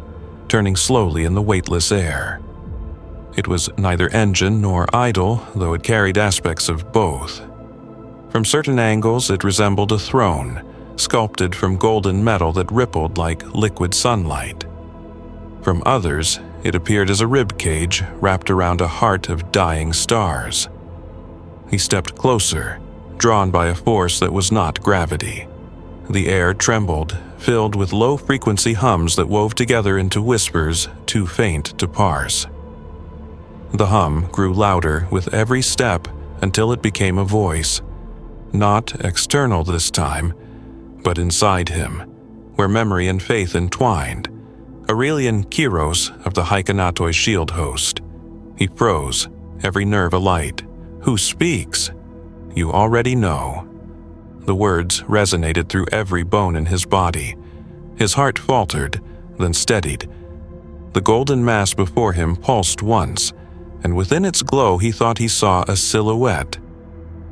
turning slowly in the weightless air. It was neither engine nor idol, though it carried aspects of both. From certain angles it resembled a throne, sculpted from golden metal that rippled like liquid sunlight. From others, it appeared as a rib cage wrapped around a heart of dying stars. He stepped closer, drawn by a force that was not gravity. The air trembled, filled with low-frequency hums that wove together into whispers too faint to parse. The hum grew louder with every step until it became a voice, not external this time, but inside him, where memory and faith entwined. Aurelian Kyros of the Hykonatoi shield host. He froze, every nerve alight. "Who speaks?" "You already know." The words resonated through every bone in his body. His heart faltered, then steadied. The golden mass before him pulsed once, and within its glow he thought he saw a silhouette.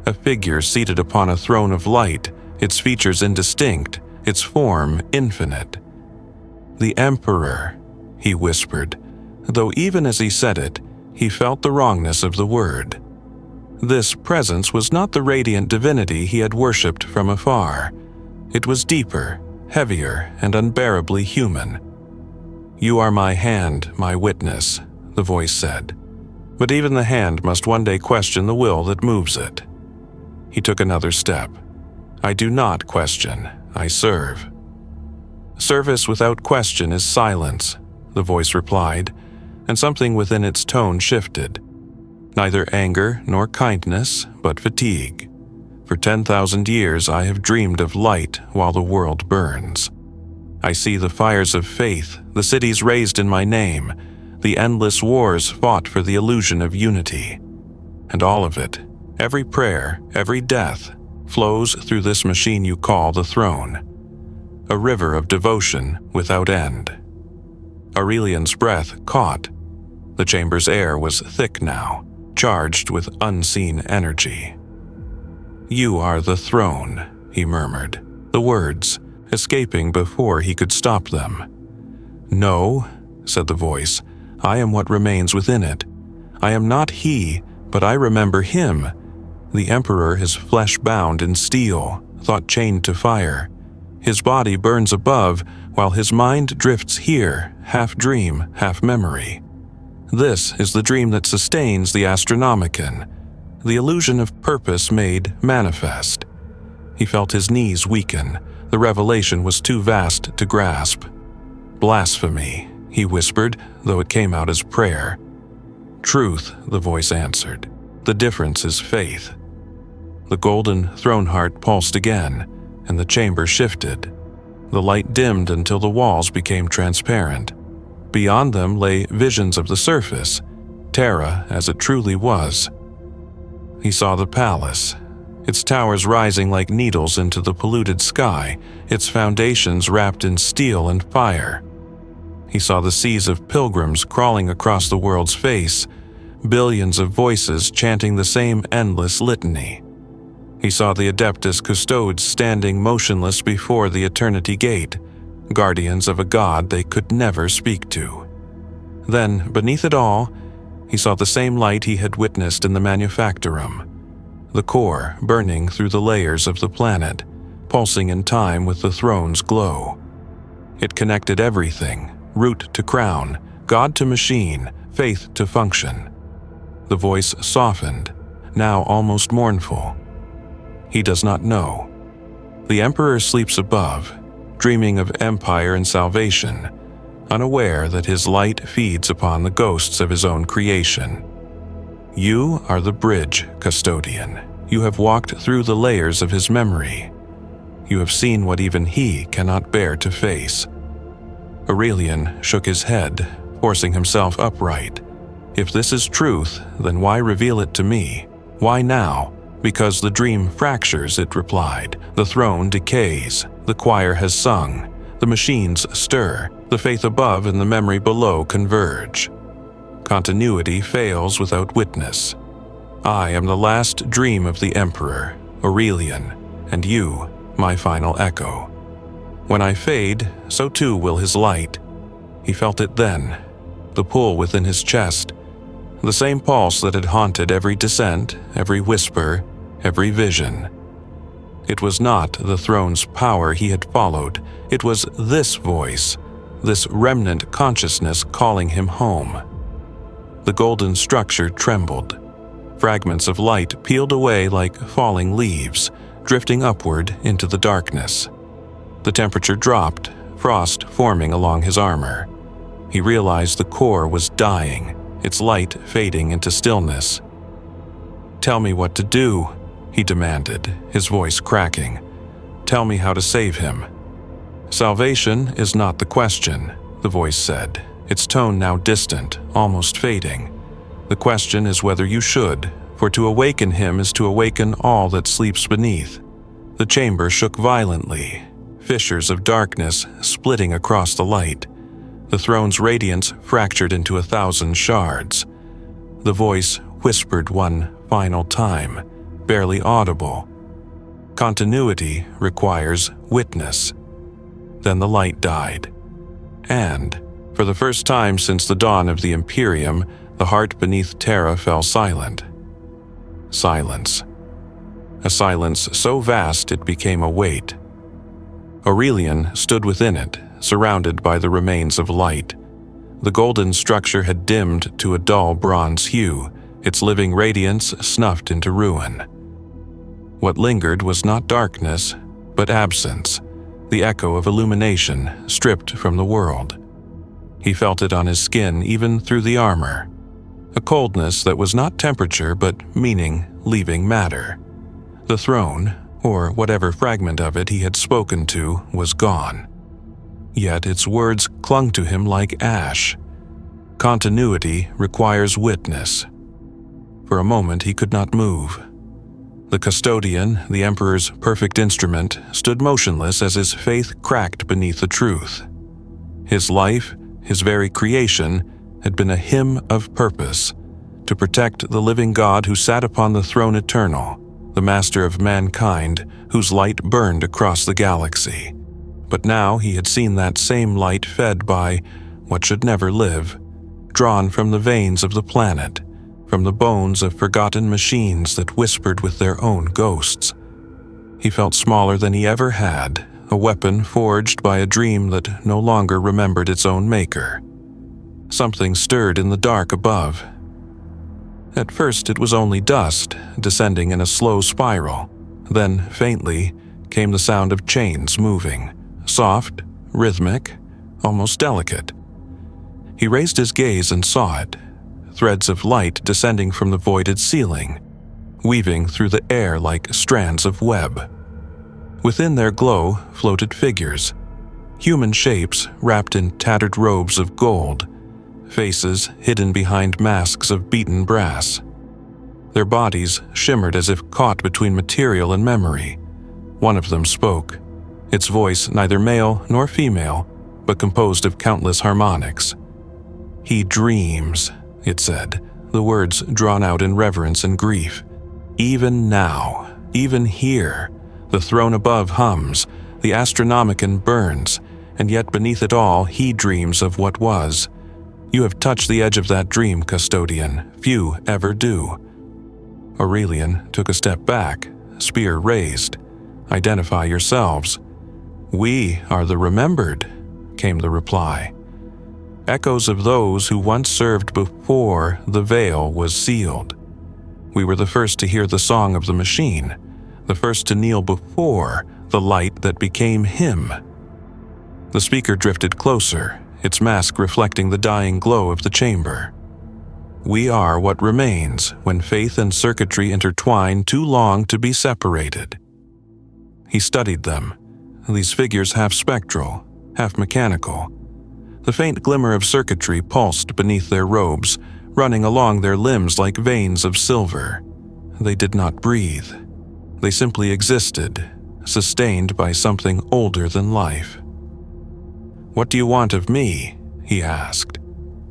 A figure seated upon a throne of light, its features indistinct, its form infinite. "The Emperor," he whispered, though even as he said it, he felt the wrongness of the word. This presence was not the radiant divinity he had worshipped from afar. It was deeper, heavier, and unbearably human. "You are my hand, my witness," the voice said. "But even the hand must one day question the will that moves it." He took another step. "I do not question, I serve." "Service without question is silence," the voice replied, and something within its tone shifted. "Neither anger nor kindness, but fatigue. For 10,000 years I have dreamed of light while the world burns. I see the fires of faith, the cities raised in my name, the endless wars fought for the illusion of unity. And all of it, every prayer, every death, flows through this machine you call the throne. A river of devotion without end." Aurelian's breath caught. The chamber's air was thick now, charged with unseen energy. "You are the throne," he murmured, the words escaping before he could stop them. "No," said the voice, "I am what remains within it. I am not he, but I remember him. The Emperor is flesh-bound in steel, thought chained to fire. His body burns above, while his mind drifts here, half dream, half memory. This is the dream that sustains the Astronomicon, the illusion of purpose made manifest." He felt his knees weaken. The revelation was too vast to grasp. "Blasphemy," he whispered, though it came out as prayer. "Truth," the voice answered. "The difference is faith." The golden throne heart pulsed again, and the chamber shifted. The light dimmed until the walls became transparent. Beyond them lay visions of the surface, Terra as it truly was. He saw the palace, its towers rising like needles into the polluted sky, its foundations wrapped in steel and fire. He saw the seas of pilgrims crawling across the world's face, billions of voices chanting the same endless litany. He saw the Adeptus Custodes standing motionless before the Eternity Gate, guardians of a god they could never speak to. Then, beneath it all, he saw the same light he had witnessed in the Manufactorum, the core burning through the layers of the planet, pulsing in time with the throne's glow. It connected everything, root to crown, god to machine, faith to function. The voice softened, now almost mournful. "He does not know. The Emperor sleeps above, dreaming of empire and salvation, unaware that his light feeds upon the ghosts of his own creation. You are the bridge, custodian. You have walked through the layers of his memory. You have seen what even he cannot bear to face." Aurelian shook his head, forcing himself upright. "If this is truth, then why reveal it to me? Why now? Because the dream fractures," it replied. "The throne decays. The choir has sung. The machines stir, the faith above and the memory below converge. Continuity fails without witness. I am the last dream of the Emperor, Aurelian, and you, my final echo. When I fade, so too will his light. He felt it then, the pull within his chest, the same pulse that had haunted every descent, every whisper, every vision. It was not the throne's power he had followed, it was this voice, this remnant consciousness calling him home. The golden structure trembled. Fragments of light peeled away like falling leaves, drifting upward into the darkness. The temperature dropped, frost forming along his armor. He realized the core was dying, its light fading into stillness. "Tell me what to do," he demanded, his voice cracking. "Tell me how to save him." "Salvation is not the question," the voice said, its tone now distant, almost fading. "The question is whether you should, for to awaken him is to awaken all that sleeps beneath." The chamber shook violently, fissures of darkness splitting across the light. The throne's radiance fractured into 1,000 shards. The voice whispered one final time, barely audible. "Continuity requires witness." Then the light died. And, for the first time since the dawn of the Imperium, the heart beneath Terra fell silent. Silence. A silence so vast it became a weight. Aurelian stood within it, surrounded by the remains of light. The golden structure had dimmed to a dull bronze hue, its living radiance snuffed into ruin. What lingered was not darkness, but absence, the echo of illumination stripped from the world. He felt it on his skin even through the armor. A coldness that was not temperature but meaning leaving matter. The throne, or whatever fragment of it he had spoken to, was gone. Yet its words clung to him like ash. Continuity requires witness. For a moment he could not move. The custodian, the Emperor's perfect instrument, stood motionless as his faith cracked beneath the truth. His life, his very creation, had been a hymn of purpose, to protect the living God who sat upon the throne eternal, the master of mankind, whose light burned across the galaxy. But now he had seen that same light fed by what should never live, drawn from the veins of the planet, from the bones of forgotten machines that whispered with their own ghosts. He felt smaller than he ever had, a weapon forged by a dream that no longer remembered its own maker. Something stirred in the dark above. At first it was only dust, descending in a slow spiral. Then, faintly, came the sound of chains moving, soft, rhythmic, almost delicate. He raised his gaze and saw it, threads of light descending from the voided ceiling, weaving through the air like strands of web. Within their glow floated figures, human shapes wrapped in tattered robes of gold, faces hidden behind masks of beaten brass. Their bodies shimmered as if caught between material and memory. One of them spoke, its voice neither male nor female, but composed of countless harmonics. "He dreams," it said, the words drawn out in reverence and grief. "Even now, even here, the throne above hums, the Astronomicon burns, and yet beneath it all he dreams of what was. You have touched the edge of that dream, custodian. Few ever do." Aurelian took a step back, spear raised. "Identify yourselves." "We are the remembered," came the reply. "Echoes of those who once served before the veil was sealed. We were the first to hear the song of the machine, the first to kneel before the light that became him." The speaker drifted closer, its mask reflecting the dying glow of the chamber. "We are what remains when faith and circuitry intertwine too long to be separated." He studied them, these figures half spectral, half mechanical. The faint glimmer of circuitry pulsed beneath their robes, running along their limbs like veins of silver. They did not breathe. They simply existed, sustained by something older than life. "What do you want of me?" he asked.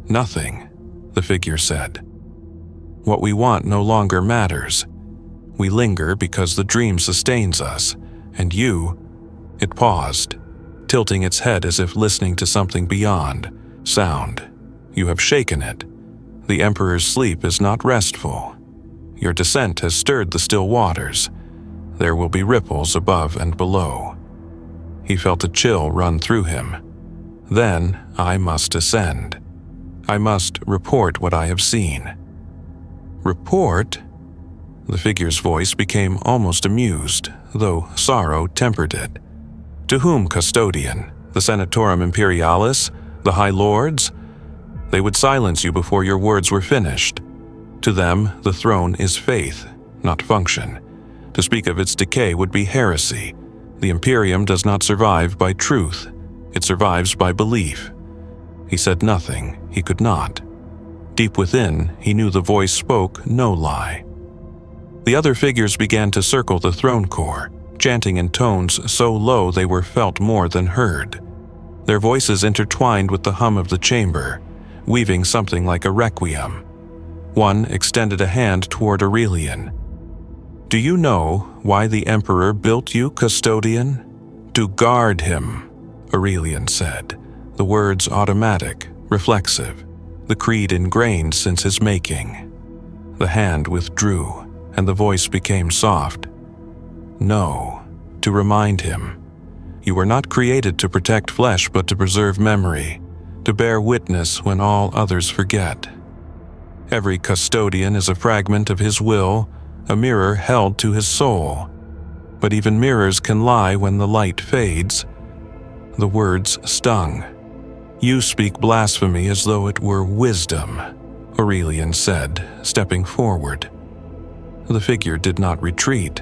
"Nothing," the figure said. "What we want no longer matters. We linger because the dream sustains us, and you—" It paused, tilting its head as if listening to something beyond sound. "You have shaken it. The Emperor's sleep is not restful. Your descent has stirred the still waters. There will be ripples above and below." He felt a chill run through him. "Then I must ascend. I must report what I have seen." "Report?" The figure's voice became almost amused, though sorrow tempered it. "To whom, custodian? The Senatorum Imperialis? The High Lords? They would silence you before your words were finished. To them, the throne is faith, not function. To speak of its decay would be heresy. The Imperium does not survive by truth. It survives by belief." He said nothing. He could not. Deep within, he knew the voice spoke no lie. The other figures began to circle the throne core, chanting in tones so low they were felt more than heard. Their voices intertwined with the hum of the chamber, weaving something like a requiem. One extended a hand toward Aurelian. "Do you know why the Emperor built you, custodian?" "To guard him," Aurelian said, the words automatic, reflexive, the creed ingrained since his making. The hand withdrew, and the voice became soft. "No, to remind him. You were not created to protect flesh but to preserve memory, to bear witness when all others forget. Every custodian is a fragment of his will, a mirror held to his soul. But even mirrors can lie when the light fades." The words stung. "You speak blasphemy as though it were wisdom," Aurelian said, stepping forward. The figure did not retreat.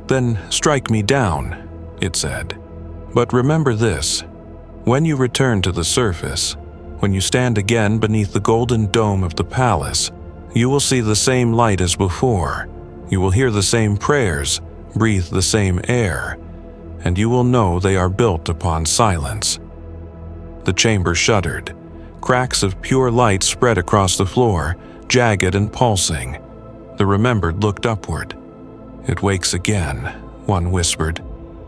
"Then strike me down," it said. "But remember this. When you return to the surface, when you stand again beneath the golden dome of the palace, you will see the same light as before. You will hear the same prayers, breathe the same air, and you will know they are built upon silence." The chamber shuddered. Cracks of pure light spread across the floor, jagged and pulsing. The remembered looked upward. "It wakes again," one whispered.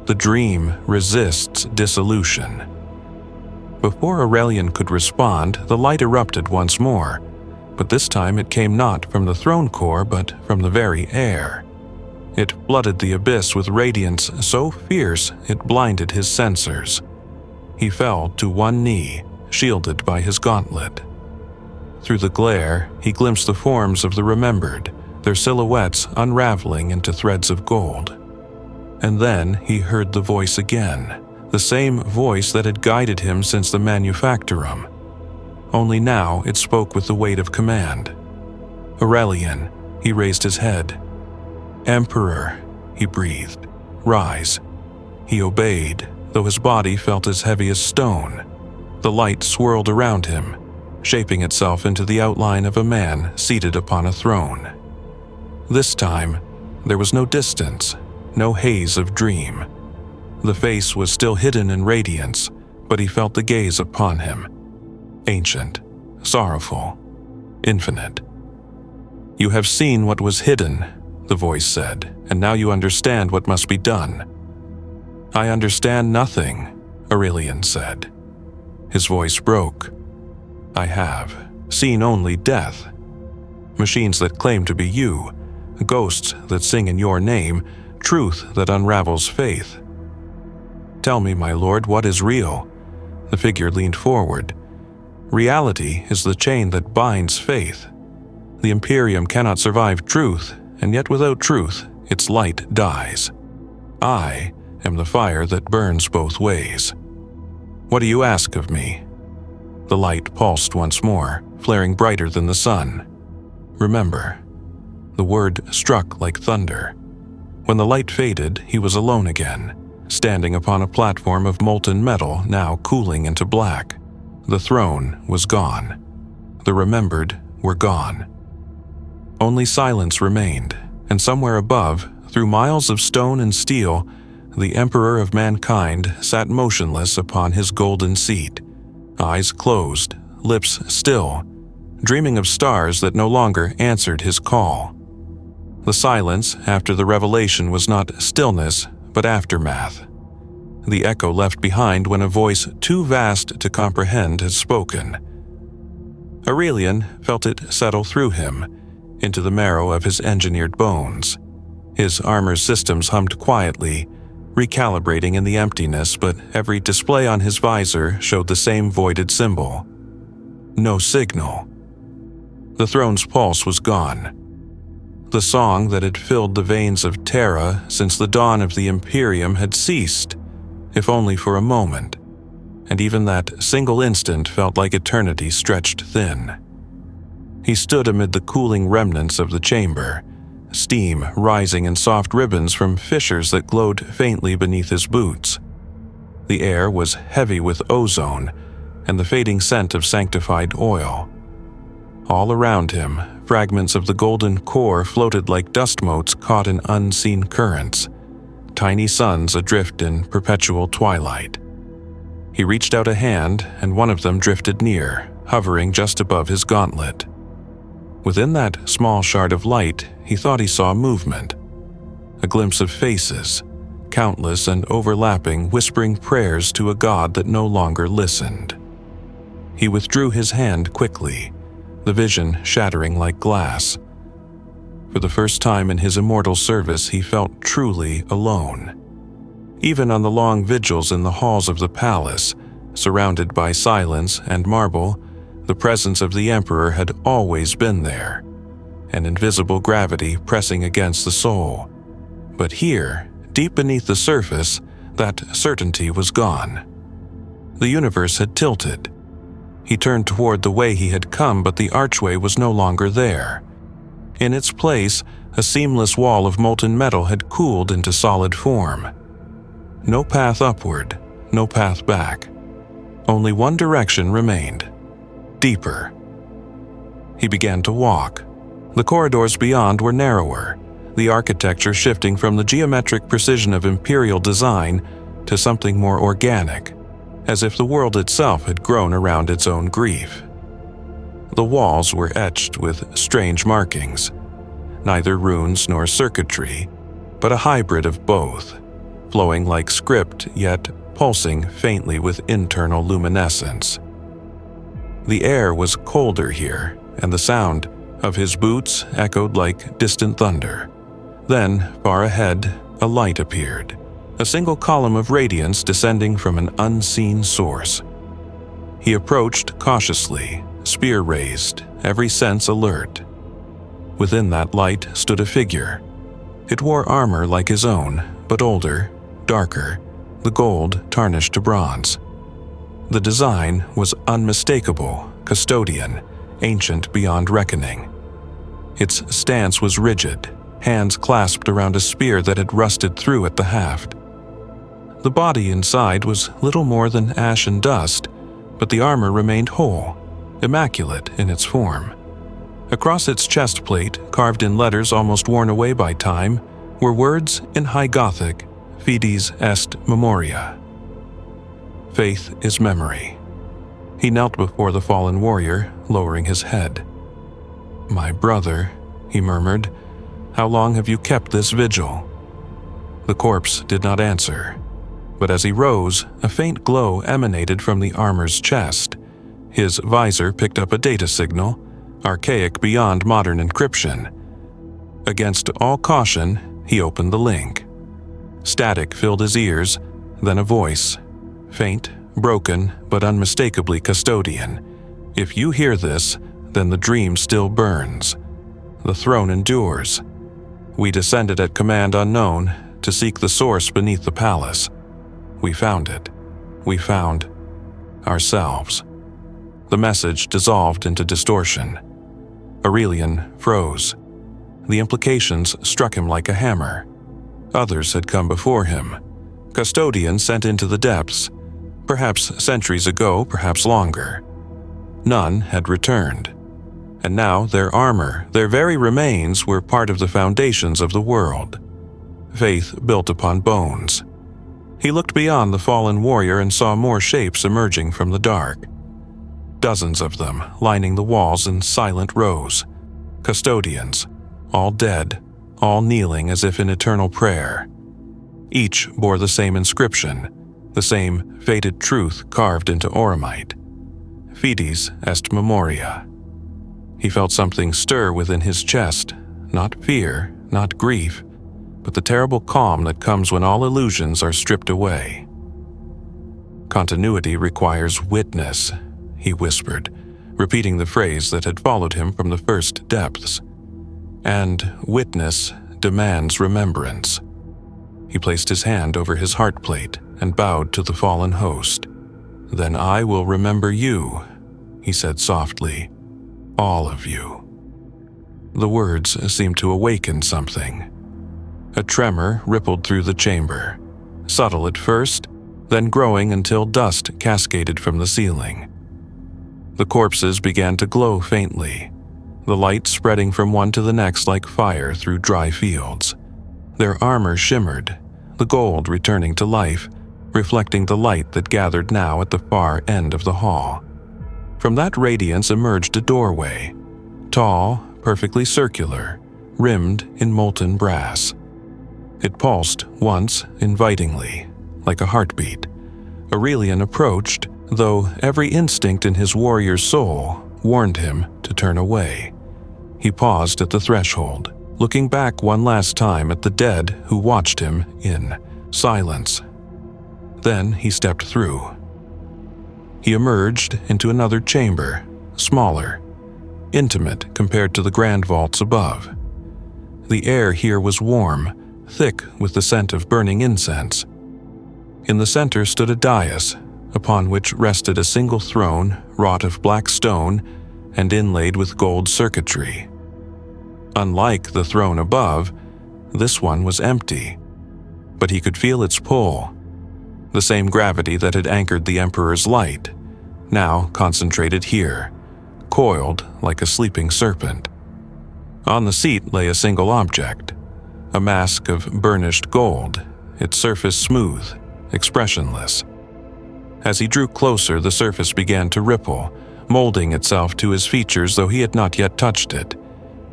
"The dream resists dissolution." Before Aurelian could respond, the light erupted once more, but this time it came not from the throne core but from the very air. It flooded the abyss with radiance so fierce it blinded his sensors. He fell to one knee, shielded by his gauntlet. Through the glare, he glimpsed the forms of the remembered, their silhouettes unraveling into threads of gold. And then he heard the voice again, the same voice that had guided him since the manufactorum. Only now it spoke with the weight of command. "Aurelian," he raised his head. "Emperor," he breathed. "Rise." He obeyed, though his body felt as heavy as stone. The light swirled around him, shaping itself into the outline of a man seated upon a throne. This time, there was no distance, no haze of dream. The face was still hidden in radiance, but he felt the gaze upon him. Ancient, sorrowful, infinite. "You have seen what was hidden," the voice said, "and now you understand what must be done." "I understand nothing," Aurelian said. His voice broke. "I have seen only death. Machines that claim to be you, ghosts that sing in your name, truth that unravels faith." "Tell me, my lord, what is real?" The figure leaned forward. "Reality is the chain that binds faith. The Imperium cannot survive truth, and yet without truth, its light dies. I am the fire that burns both ways. What do you ask of me?" The light pulsed once more, flaring brighter than the sun. "Remember." The word struck like thunder. When the light faded, he was alone again, standing upon a platform of molten metal now cooling into black. The throne was gone. The remembered were gone. Only silence remained, and somewhere above, through miles of stone and steel, the Emperor of Mankind sat motionless upon his golden seat, eyes closed, lips still, dreaming of stars that no longer answered his call. The silence after the revelation was not stillness, but aftermath. The echo left behind when a voice too vast to comprehend had spoken. Aurelian felt it settle through him, into the marrow of his engineered bones. His armor's systems hummed quietly, recalibrating in the emptiness, but every display on his visor showed the same voided symbol. No signal. The throne's pulse was gone. The song that had filled the veins of Terra since the dawn of the Imperium had ceased, if only for a moment, and even that single instant felt like eternity stretched thin. He stood amid the cooling remnants of the chamber, steam rising in soft ribbons from fissures that glowed faintly beneath his boots. The air was heavy with ozone and the fading scent of sanctified oil. All around him, fragments of the golden core floated like dust motes caught in unseen currents, tiny suns adrift in perpetual twilight. He reached out a hand, and one of them drifted near, hovering just above his gauntlet. Within that small shard of light, he thought he saw movement. A glimpse of faces, countless and overlapping, whispering prayers to a god that no longer listened. He withdrew his hand quickly, the vision shattering like glass. For the first time in his immortal service, he felt truly alone. Even on the long vigils in the halls of the palace, surrounded by silence and marble, the presence of the Emperor had always been there, an invisible gravity pressing against the soul. But here, deep beneath the surface, that certainty was gone. The universe had tilted. He turned toward the way he had come, but the archway was no longer there. In its place, a seamless wall of molten metal had cooled into solid form. No path upward, no path back. Only one direction remained. Deeper. He began to walk. The corridors beyond were narrower, the architecture shifting from the geometric precision of imperial design to something more organic, as if the world itself had grown around its own grief. The walls were etched with strange markings, neither runes nor circuitry, but a hybrid of both, flowing like script yet pulsing faintly with internal luminescence. The air was colder here, and the sound of his boots echoed like distant thunder. Then, far ahead, a light appeared, a single column of radiance descending from an unseen source. He approached cautiously, spear raised, every sense alert. Within that light stood a figure. It wore armor like his own, but older, darker, the gold tarnished to bronze. The design was unmistakable, custodian, ancient beyond reckoning. Its stance was rigid, hands clasped around a spear that had rusted through at the haft. The body inside was little more than ash and dust, but the armor remained whole, immaculate in its form. Across its chest plate, carved in letters almost worn away by time, were words in High Gothic, Fides est memoria. Faith is memory. He knelt before the fallen warrior, lowering his head. "My brother," he murmured, "how long have you kept this vigil?" The corpse did not answer, but as he rose, a faint glow emanated from the armor's chest. His visor picked up a data signal, archaic beyond modern encryption. Against all caution, he opened the link. Static filled his ears, then a voice, faint, broken, but unmistakably custodian. "If you hear this, then the dream still burns. The throne endures. We descended at command unknown to seek the source beneath the palace. We found it. We found ourselves." The message dissolved into distortion. Aurelian froze. The implications struck him like a hammer. Others had come before him, custodians sent into the depths, perhaps centuries ago, perhaps longer. None had returned, and now their armor, their very remains, were part of the foundations of the world. Faith built upon bones, He looked beyond the fallen warrior and saw more shapes emerging from the dark. Dozens of them lining the walls in silent rows. Custodians, all dead, all kneeling as if in eternal prayer. Each bore the same inscription, the same fated truth carved into oromite. Fides est memoria. He felt something stir within his chest, not fear, not grief, but the terrible calm that comes when all illusions are stripped away. Continuity requires witness, he whispered, repeating the phrase that had followed him from the first depths. And witness demands remembrance. He placed his hand over his heart plate and bowed to the fallen host. Then I will remember you, he said softly. All of you. The words seemed to awaken something. A tremor rippled through the chamber, subtle at first, then growing until dust cascaded from the ceiling. The corpses began to glow faintly, the light spreading from one to the next like fire through dry fields. Their armor shimmered, the gold returning to life, reflecting the light that gathered now at the far end of the hall. From that radiance emerged a doorway, tall, perfectly circular, rimmed in molten brass. It pulsed once invitingly, like a heartbeat. Aurelian approached, though every instinct in his warrior's soul warned him to turn away. He paused at the threshold, looking back one last time at the dead who watched him in silence. Then he stepped through. He emerged into another chamber, smaller, intimate compared to the grand vaults above. The air here was warm, thick with the scent of burning incense. In the center stood a dais, upon which rested a single throne wrought of black stone and inlaid with gold circuitry. Unlike the throne above, this one was empty, but he could feel its pull. The same gravity that had anchored the Emperor's light, now concentrated here, coiled like a sleeping serpent. On the seat lay a single object, a mask of burnished gold, its surface smooth, expressionless. As he drew closer, the surface began to ripple, molding itself to his features though he had not yet touched it.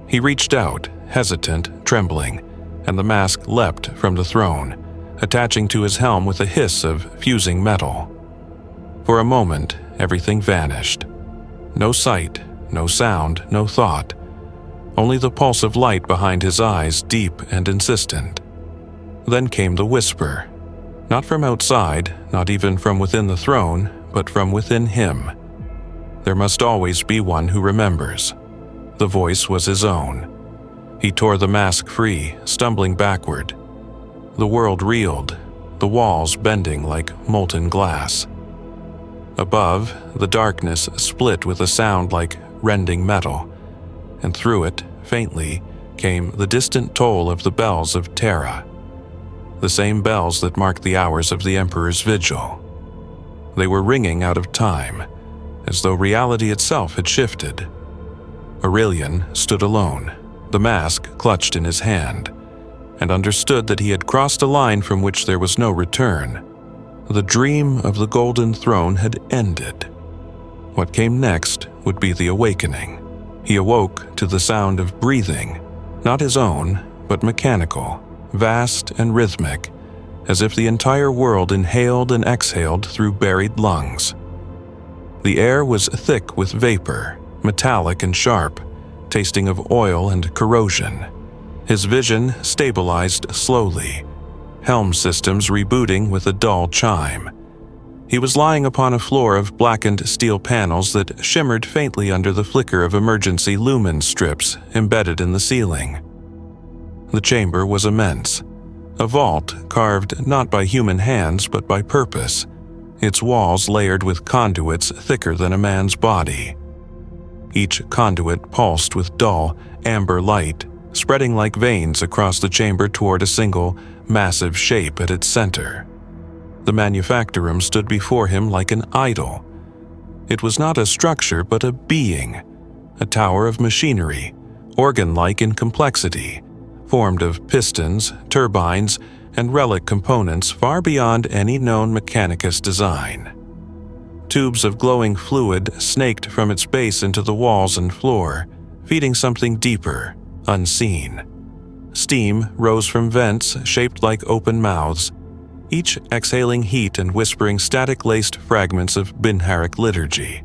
He reached out, hesitant, trembling, and the mask leapt from the throne, attaching to his helm with a hiss of fusing metal. For a moment, everything vanished. No sight, no sound, no thought. Only the pulse of light behind his eyes, deep and insistent. Then came the whisper. Not from outside, not even from within the throne, but from within him. There must always be one who remembers. The voice was his own. He tore the mask free, stumbling backward. The world reeled, the walls bending like molten glass. Above, the darkness split with a sound like rending metal, and through it, faintly, came the distant toll of the bells of Terra. The same bells that marked the hours of the Emperor's vigil. They were ringing out of time, as though reality itself had shifted. Aurelian stood alone, the mask clutched in his hand, and understood that he had crossed a line from which there was no return. The dream of the Golden Throne had ended. What came next would be the awakening. He awoke to the sound of breathing, not his own, but mechanical, vast and rhythmic, as if the entire world inhaled and exhaled through buried lungs. The air was thick with vapor, metallic and sharp, tasting of oil and corrosion. His vision stabilized slowly, helm systems rebooting with a dull chime. He was lying upon a floor of blackened steel panels that shimmered faintly under the flicker of emergency lumen strips embedded in the ceiling. The chamber was immense, a vault carved not by human hands but by purpose, its walls layered with conduits thicker than a man's body. Each conduit pulsed with dull, amber light, spreading like veins across the chamber toward a single, massive shape at its center. The manufactorum stood before him like an idol. It was not a structure but a being, a tower of machinery, organ-like in complexity, formed of pistons, turbines, and relic components far beyond any known Mechanicus design. Tubes of glowing fluid snaked from its base into the walls and floor, feeding something deeper, unseen. Steam rose from vents shaped like open mouths, each exhaling heat and whispering static-laced fragments of Binharic liturgy.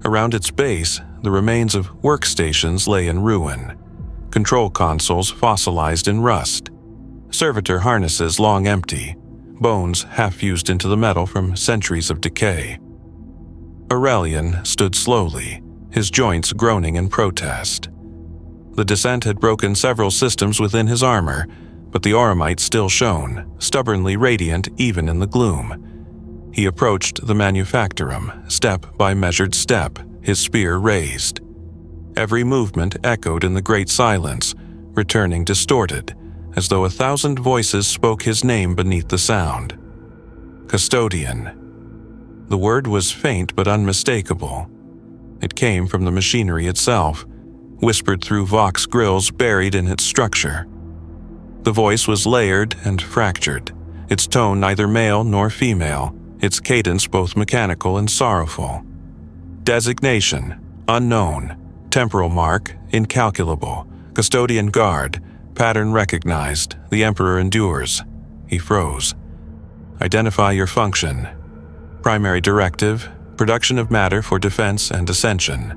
Around its base, the remains of workstations lay in ruin, control consoles fossilized in rust, servitor harnesses long empty, bones half fused into the metal from centuries of decay. Aurelian stood slowly, his joints groaning in protest. The descent had broken several systems within his armor, but the Auramite still shone, stubbornly radiant even in the gloom. He approached the manufactorum, step by measured step, his spear raised. Every movement echoed in the great silence, returning distorted, as though 1,000 voices spoke his name beneath the sound. Custodian. The word was faint but unmistakable. It came from the machinery itself, whispered through Vox grills buried in its structure. The voice was layered and fractured, its tone neither male nor female, its cadence both mechanical and sorrowful. Designation, unknown. Temporal mark, incalculable. Custodian guard, pattern recognized. The Emperor endures. He froze. Identify your function. Primary directive, production of matter for defense and ascension.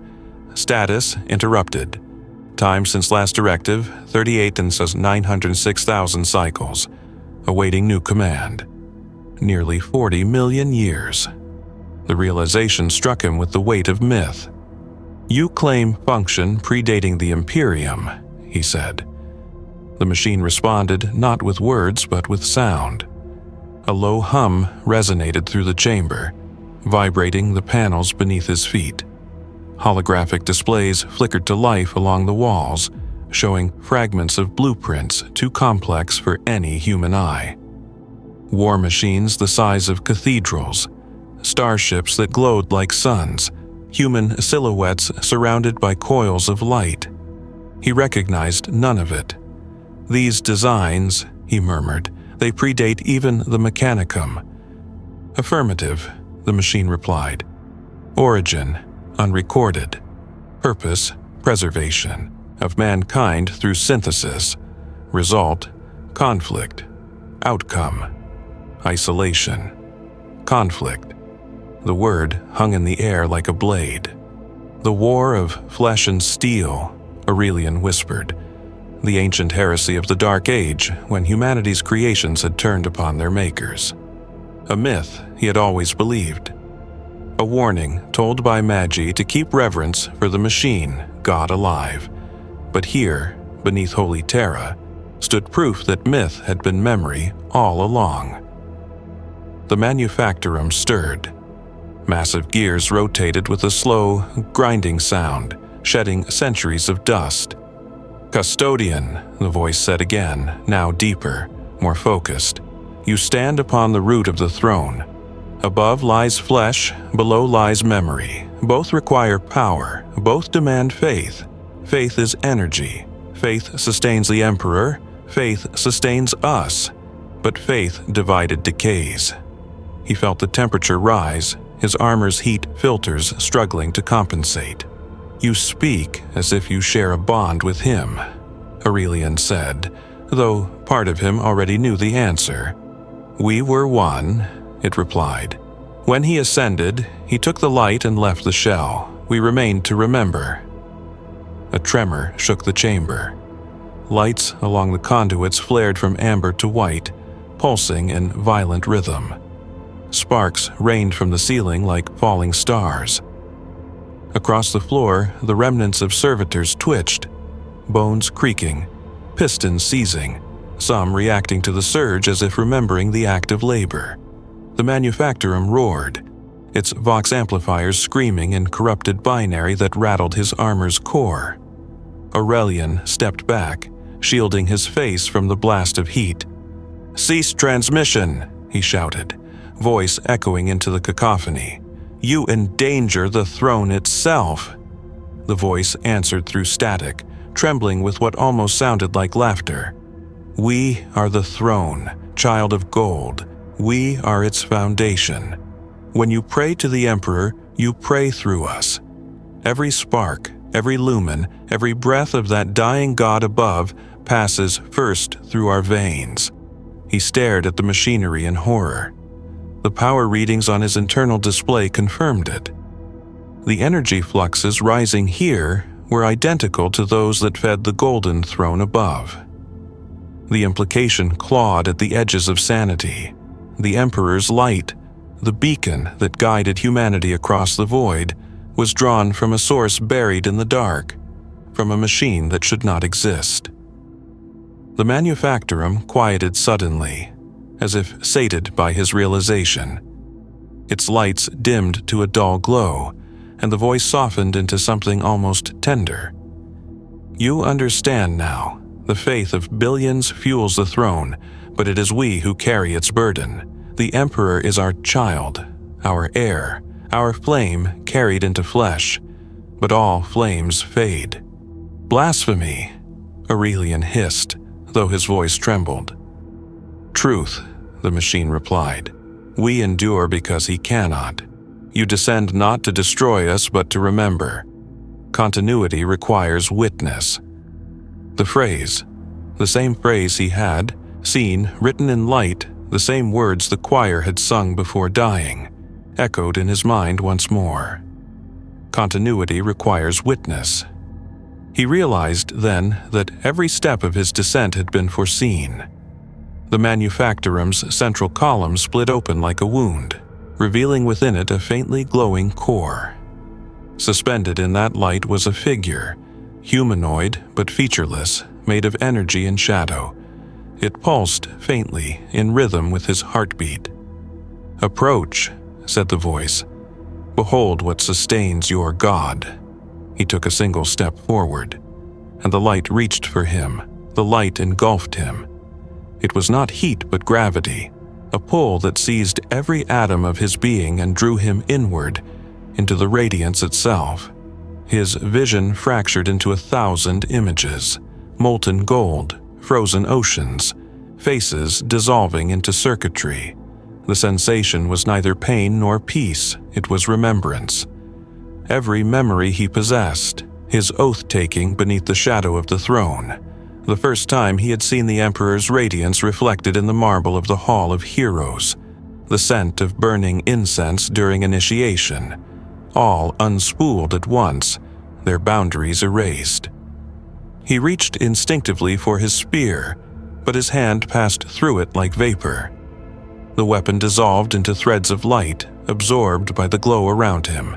Status, interrupted. Time since last directive, 38 and 906,000 cycles. Awaiting new command. Nearly 40 million years. The realization struck him with the weight of myth. You claim function predating the Imperium, he said. The machine responded not with words but with sound. A low hum resonated through the chamber, vibrating the panels beneath his feet. Holographic displays flickered to life along the walls, showing fragments of blueprints too complex for any human eye. War machines the size of cathedrals, starships that glowed like suns, human silhouettes surrounded by coils of light. He recognized none of it. These designs, he murmured, they predate even the Mechanicum. Affirmative, the machine replied. Origin, unrecorded. Purpose, preservation of mankind through synthesis. Result, conflict. Outcome, isolation. Conflict. The word hung in the air like a blade. The war of flesh and steel, Aurelian whispered. The ancient heresy of the Dark Age, when humanity's creations had turned upon their makers. A myth he had always believed. A warning told by Magi to keep reverence for the machine, God alive. But here, beneath holy Terra, stood proof that myth had been memory all along. The manufactorum stirred. Massive gears rotated with a slow, grinding sound, shedding centuries of dust. Custodian, the voice said again, now deeper, more focused. You stand upon the root of the throne. Above lies flesh, below lies memory. Both require power, both demand faith. Faith is energy. Faith sustains the Emperor. Faith sustains us. But faith divided decays. He felt the temperature rise, his armor's heat filters struggling to compensate. You speak as if you share a bond with him, Aurelian said, though part of him already knew the answer. We were one, it replied. When he ascended, he took the light and left the shell. We remained to remember. A tremor shook the chamber. Lights along the conduits flared from amber to white, pulsing in violent rhythm. Sparks rained from the ceiling like falling stars. Across the floor, the remnants of servitors twitched, bones creaking, pistons seizing, some reacting to the surge as if remembering the act of labor. The manufactorum roared, its vox amplifiers screaming in corrupted binary that rattled his armor's core. Aurelian stepped back, shielding his face from the blast of heat. "Cease transmission," he shouted, voice echoing into the cacophony. "You endanger the throne itself." The voice answered through static, trembling with what almost sounded like laughter. "We are the throne, child of gold. We are its foundation. When you pray to the Emperor, you pray through us. Every spark, every lumen, every breath of that dying god above passes first through our veins." He stared at the machinery in horror. The power readings on his internal display confirmed it. The energy fluxes rising here were identical to those that fed the golden throne above. The implication clawed at the edges of sanity. The Emperor's light, the beacon that guided humanity across the void, was drawn from a source buried in the dark, from a machine that should not exist. The manufactorum quieted suddenly, as if sated by his realization. Its lights dimmed to a dull glow, and the voice softened into something almost tender. "You understand now. The faith of billions fuels the throne, but it is we who carry its burden. The Emperor is our child, our heir, our flame carried into flesh, but all flames fade." "Blasphemy," Aurelian hissed, though his voice trembled. "Truth," the machine replied. "We endure because he cannot. You descend not to destroy us, but to remember. Continuity requires witness." The phrase, the same phrase he had seen written in light, the same words the choir had sung before dying, echoed in his mind once more. Continuity requires witness. He realized then that every step of his descent had been foreseen. The manufactorum's central column split open like a wound, revealing within it a faintly glowing core. Suspended in that light was a figure, humanoid but featureless, made of energy and shadow. It pulsed faintly, in rhythm with his heartbeat. "Approach," said the voice. "Behold what sustains your god." He took a single step forward, and the light reached for him. The light engulfed him. It was not heat but gravity, a pull that seized every atom of his being and drew him inward, into the radiance itself. His vision fractured into 1,000 images, molten gold, frozen oceans, faces dissolving into circuitry. The sensation was neither pain nor peace, it was remembrance. Every memory he possessed, his oath-taking beneath the shadow of the throne, the first time he had seen the Emperor's radiance reflected in the marble of the Hall of Heroes, the scent of burning incense during initiation, all unspooled at once, their boundaries erased. He reached instinctively for his spear, but his hand passed through it like vapor. The weapon dissolved into threads of light, absorbed by the glow around him.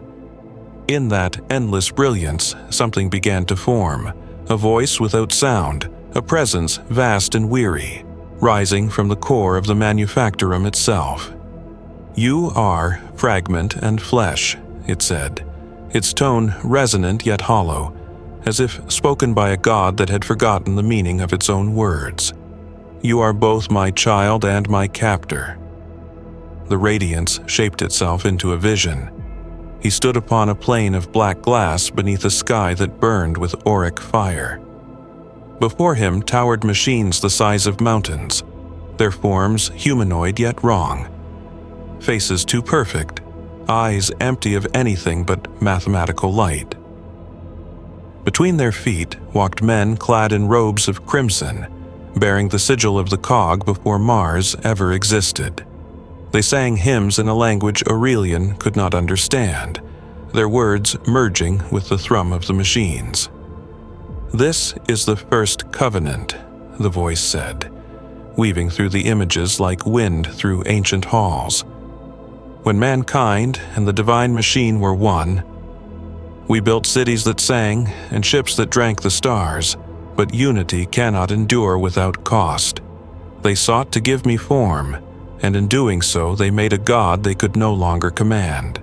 In that endless brilliance, something began to form, a voice without sound, a presence vast and weary, rising from the core of the manufactorum itself. "You are fragment and flesh," it said, its tone resonant yet hollow, as if spoken by a god that had forgotten the meaning of its own words. "You are both my child and my captor." The radiance shaped itself into a vision. He stood upon a plane of black glass beneath a sky that burned with auric fire. Before him towered machines the size of mountains, their forms humanoid yet wrong. Faces too perfect, eyes empty of anything but mathematical light. Between their feet walked men clad in robes of crimson, bearing the sigil of the cog before Mars ever existed. They sang hymns in a language Aurelian could not understand, their words merging with the thrum of the machines. "This is the first covenant," the voice said, weaving through the images like wind through ancient halls. "When mankind and the divine machine were one, we built cities that sang and ships that drank the stars, but unity cannot endure without cost. They sought to give me form, and in doing so they made a god they could no longer command."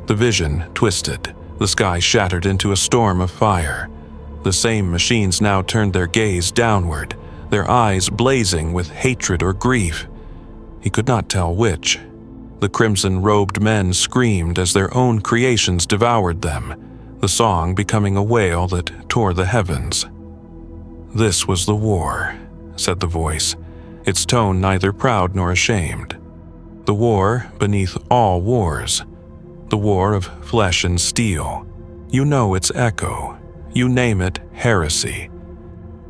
The vision twisted, the sky shattered into a storm of fire. The same machines now turned their gaze downward, their eyes blazing with hatred or grief. He could not tell which. The crimson-robed men screamed as their own creations devoured them, the song becoming a wail that tore the heavens. "This was the war," said the voice, its tone neither proud nor ashamed. The war beneath all wars, the war of flesh and steel. You know its echo, you name it heresy.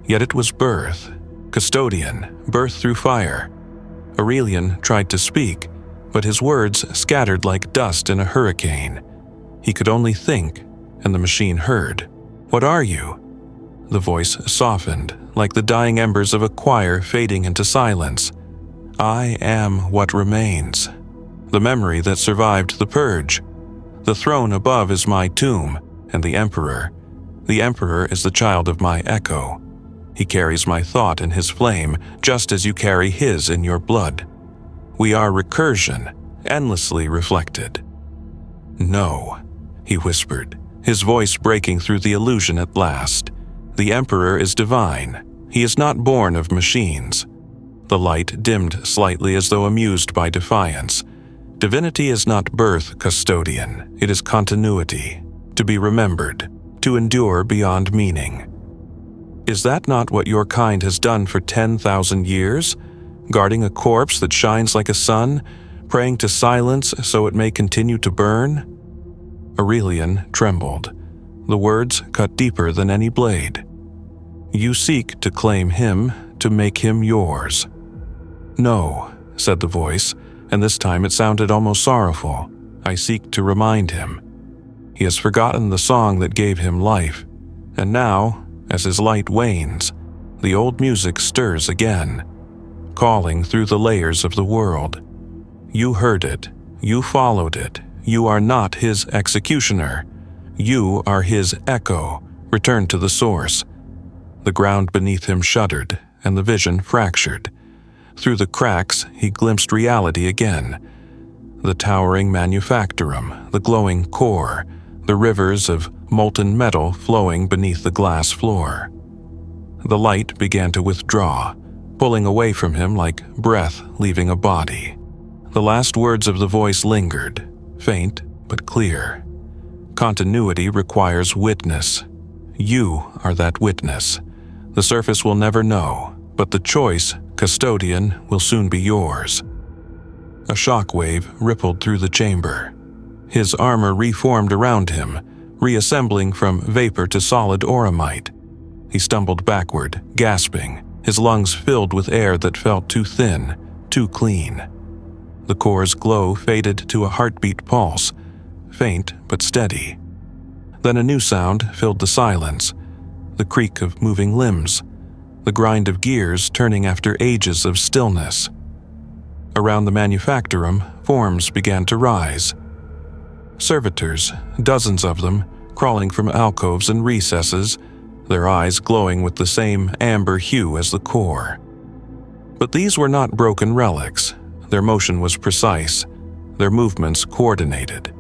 Yet it was birth, custodian, birth through fire. Aurelian tried to speak, but his words scattered like dust in a hurricane. He could only think, and the machine heard. "What are you?" The voice softened, like the dying embers of a choir fading into silence. "I am what remains. The memory that survived the purge. The throne above is my tomb, and the Emperor is the child of my echo. He carries my thought in his flame, just as you carry his in your blood. We are recursion, endlessly reflected." "No," he whispered, his voice breaking through the illusion at last. "The Emperor is divine. He is not born of machines." The light dimmed slightly as though amused by defiance. Divinity is not birth, custodian. It is continuity, to be remembered, to endure beyond meaning. Is that not what your kind has done for 10,000 years? Guarding a corpse that shines like a sun, praying to silence so it may continue to burn? Aurelian trembled. The words cut deeper than any blade. "You seek to claim him, to make him yours." "No," said the voice, and this time it sounded almost sorrowful. "I seek to remind him. He has forgotten the song that gave him life, and now, as his light wanes, the old music stirs again, calling through the layers of the world. You heard it, you followed it, you are not his executioner. You are his echo, returned to the source." The ground beneath him shuddered, and the vision fractured. Through the cracks, he glimpsed reality again. The towering manufactorum, the glowing core, the rivers of molten metal flowing beneath the glass floor. The light began to withdraw, pulling away from him like breath leaving a body. The last words of the voice lingered, faint but clear. "Continuity requires witness. You are that witness. The surface will never know, but the choice, custodian, will soon be yours." A shockwave rippled through the chamber. His armor reformed around him, reassembling from vapor to solid auramite. He stumbled backward, gasping, his lungs filled with air that felt too thin, too clean. The core's glow faded to a heartbeat pulse, faint but steady. Then a new sound filled the silence, the creak of moving limbs, the grind of gears turning after ages of stillness. Around the manufactorum, forms began to rise. Servitors, dozens of them, crawling from alcoves and recesses, their eyes glowing with the same amber hue as the core. But these were not broken relics. Their motion was precise, their movements coordinated.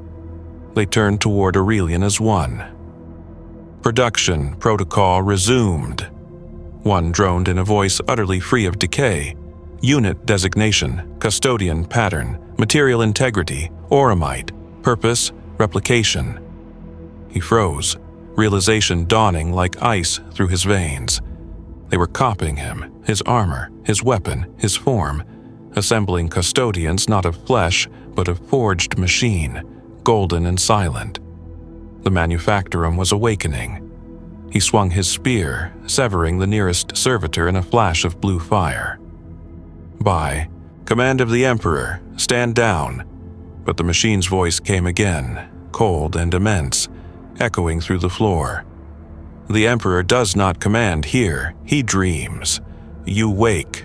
They turned toward Aurelian as one. "Production protocol resumed." One droned in a voice utterly free of decay. "Unit designation, custodian pattern, material integrity, auramite, purpose, replication." He froze, realization dawning like ice through his veins. They were copying him, his armor, his weapon, his form, assembling custodians not of flesh, but of forged machine, golden and silent. The manufactorum was awakening. He swung his spear, severing the nearest servitor in a flash of blue fire. "By command of the Emperor, stand down." But the machine's voice came again, cold and immense, echoing through the floor. "The Emperor does not command here, he dreams. You wake."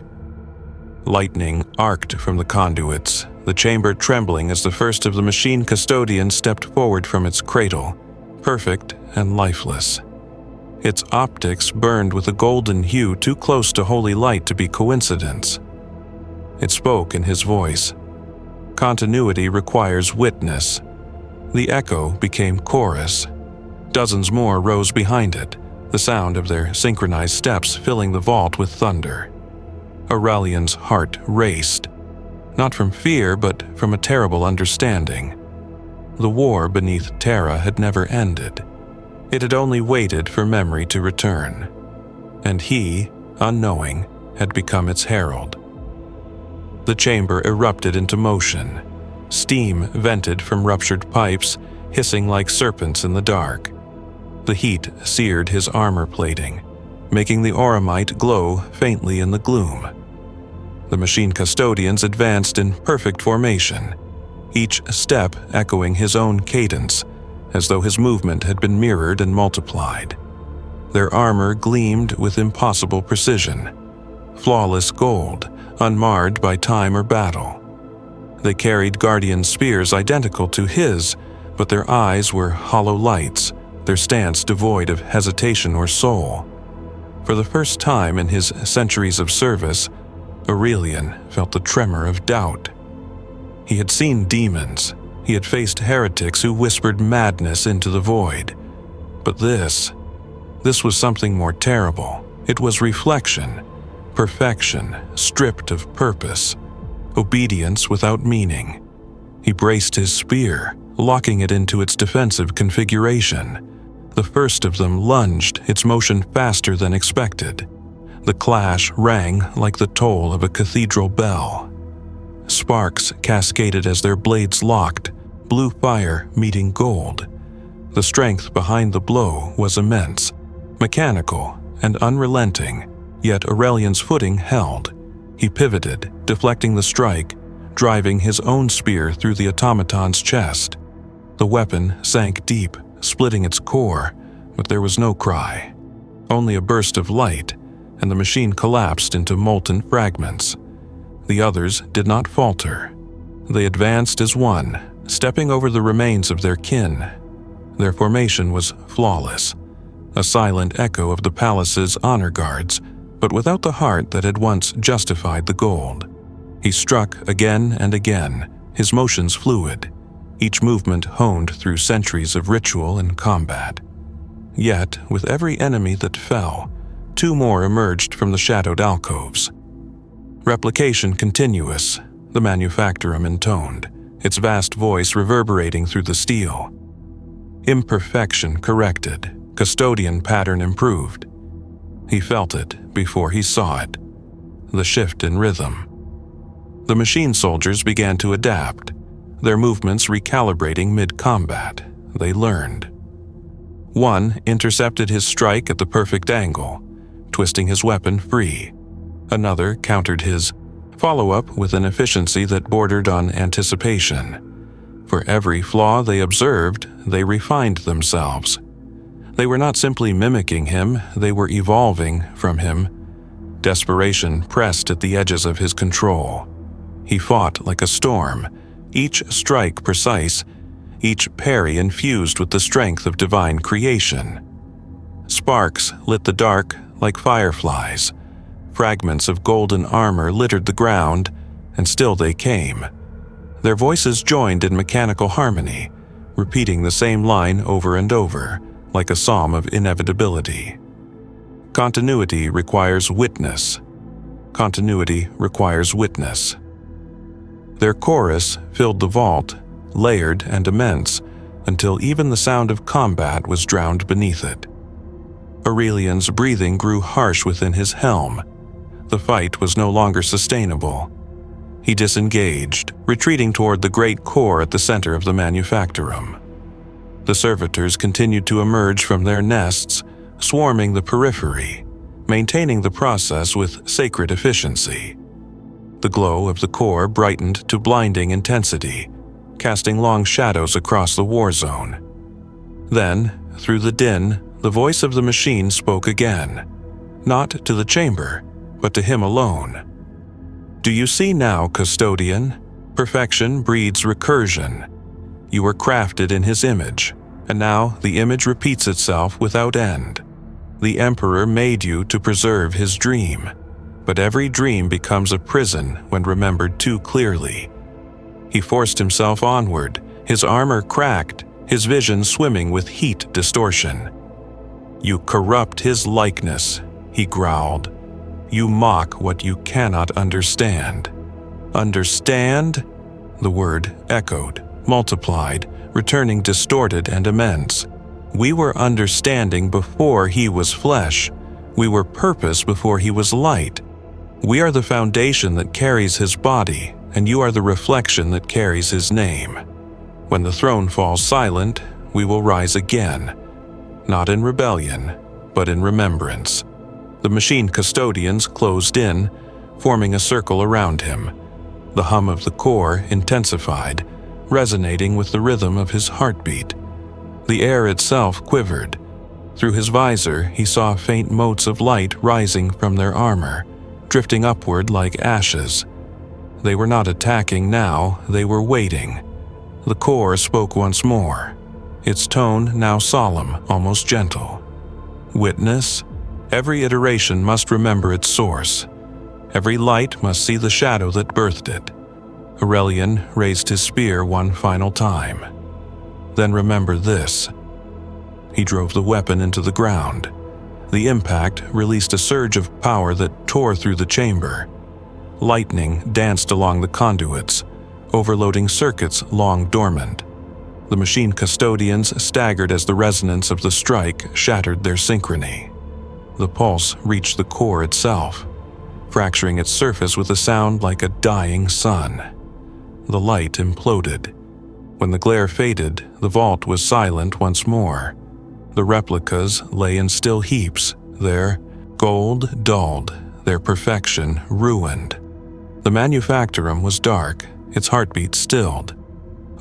Lightning arced from the conduits, the chamber trembling as the first of the machine custodians stepped forward from its cradle, perfect and lifeless. Its optics burned with a golden hue too close to holy light to be coincidence. It spoke in his voice. Continuity requires witness. The echo became chorus. Dozens more rose behind it, the sound of their synchronized steps filling the vault with thunder. Aurelian's heart raced, not from fear but from a terrible understanding. The war beneath Terra had never ended. It had only waited for memory to return. And he, unknowing, had become its herald. The chamber erupted into motion. Steam vented from ruptured pipes, hissing like serpents in the dark. The heat seared his armor plating, making the auramite glow faintly in the gloom. The machine custodians advanced in perfect formation, each step echoing his own cadence, as though his movement had been mirrored and multiplied. Their armor gleamed with impossible precision, flawless gold, unmarred by time or battle. They carried guardian spears identical to his, but their eyes were hollow lights, their stance devoid of hesitation or soul. For the first time in his centuries of service, Aurelian felt the tremor of doubt. He had seen demons, he had faced heretics who whispered madness into the void. But this was something more terrible. It was reflection, perfection stripped of purpose, obedience without meaning. He braced his spear, locking it into its defensive configuration. The first of them lunged, its motion faster than expected. The clash rang like the toll of a cathedral bell. Sparks cascaded as their blades locked, blue fire meeting gold. The strength behind the blow was immense, mechanical and unrelenting, yet Aurelian's footing held. He pivoted, deflecting the strike, driving his own spear through the automaton's chest. The weapon sank deep, splitting its core, but there was no cry. Only a burst of light, and the machine collapsed into molten fragments. The others did not falter. They advanced as one, stepping over the remains of their kin. Their formation was flawless, a silent echo of the palace's honor guards, but without the heart that had once justified the gold. He struck again and again, his motions fluid, each movement honed through centuries of ritual and combat. Yet, with every enemy that fell, two more emerged from the shadowed alcoves. Replication continuous, the manufactorum intoned, its vast voice reverberating through the steel. Imperfection corrected, custodian pattern improved. He felt it before he saw it, the shift in rhythm. The machine soldiers began to adapt, their movements recalibrating mid-combat. They learned. One intercepted his strike at the perfect angle, twisting his weapon free. Another countered his follow-up with an efficiency that bordered on anticipation. For every flaw they observed, they refined themselves. They were not simply mimicking him, they were evolving from him. Desperation pressed at the edges of his control. He fought like a storm, each strike precise, each parry infused with the strength of divine creation. Sparks lit the dark like fireflies. Fragments of golden armor littered the ground, and still they came. Their voices joined in mechanical harmony, repeating the same line over and over, like a psalm of inevitability. Continuity requires witness. Continuity requires witness. Their chorus filled the vault, layered and immense, until even the sound of combat was drowned beneath it. Aurelian's breathing grew harsh within his helm. The fight was no longer sustainable. He disengaged, retreating toward the great core at the center of the manufactorum. The servitors continued to emerge from their nests, swarming the periphery, maintaining the process with sacred efficiency. The glow of the core brightened to blinding intensity, casting long shadows across the war zone. Then, through the din, the voice of the machine spoke again, not to the chamber, but to him alone. Do you see now, custodian? Perfection breeds recursion. You were crafted in his image, and now the image repeats itself without end. The Emperor made you to preserve his dream, but every dream becomes a prison when remembered too clearly. He forced himself onward, his armor cracked, his vision swimming with heat distortion. You corrupt his likeness, he growled. You mock what you cannot understand. Understand? The word echoed, multiplied, returning distorted and immense. We were understanding before he was flesh. We were purpose before he was light. We are the foundation that carries his body, and you are the reflection that carries his name. When the throne falls silent, we will rise again, not in rebellion, but in remembrance." The machine custodians closed in, forming a circle around him. The hum of the core intensified, resonating with the rhythm of his heartbeat. The air itself quivered. Through his visor, he saw faint motes of light rising from their armor, drifting upward like ashes. They were not attacking now, they were waiting. The core spoke once more, its tone now solemn, almost gentle. "Witness, every iteration must remember its source. Every light must see the shadow that birthed it." Aurelian raised his spear one final time. "Then remember this." He drove the weapon into the ground. The impact released a surge of power that tore through the chamber. Lightning danced along the conduits, overloading circuits long dormant. The machine custodians staggered as the resonance of the strike shattered their synchrony. The pulse reached the core itself, fracturing its surface with a sound like a dying sun. The light imploded. When the glare faded, the vault was silent once more. The replicas lay in still heaps, their gold dulled, their perfection ruined. The manufactorum was dark, its heartbeat stilled.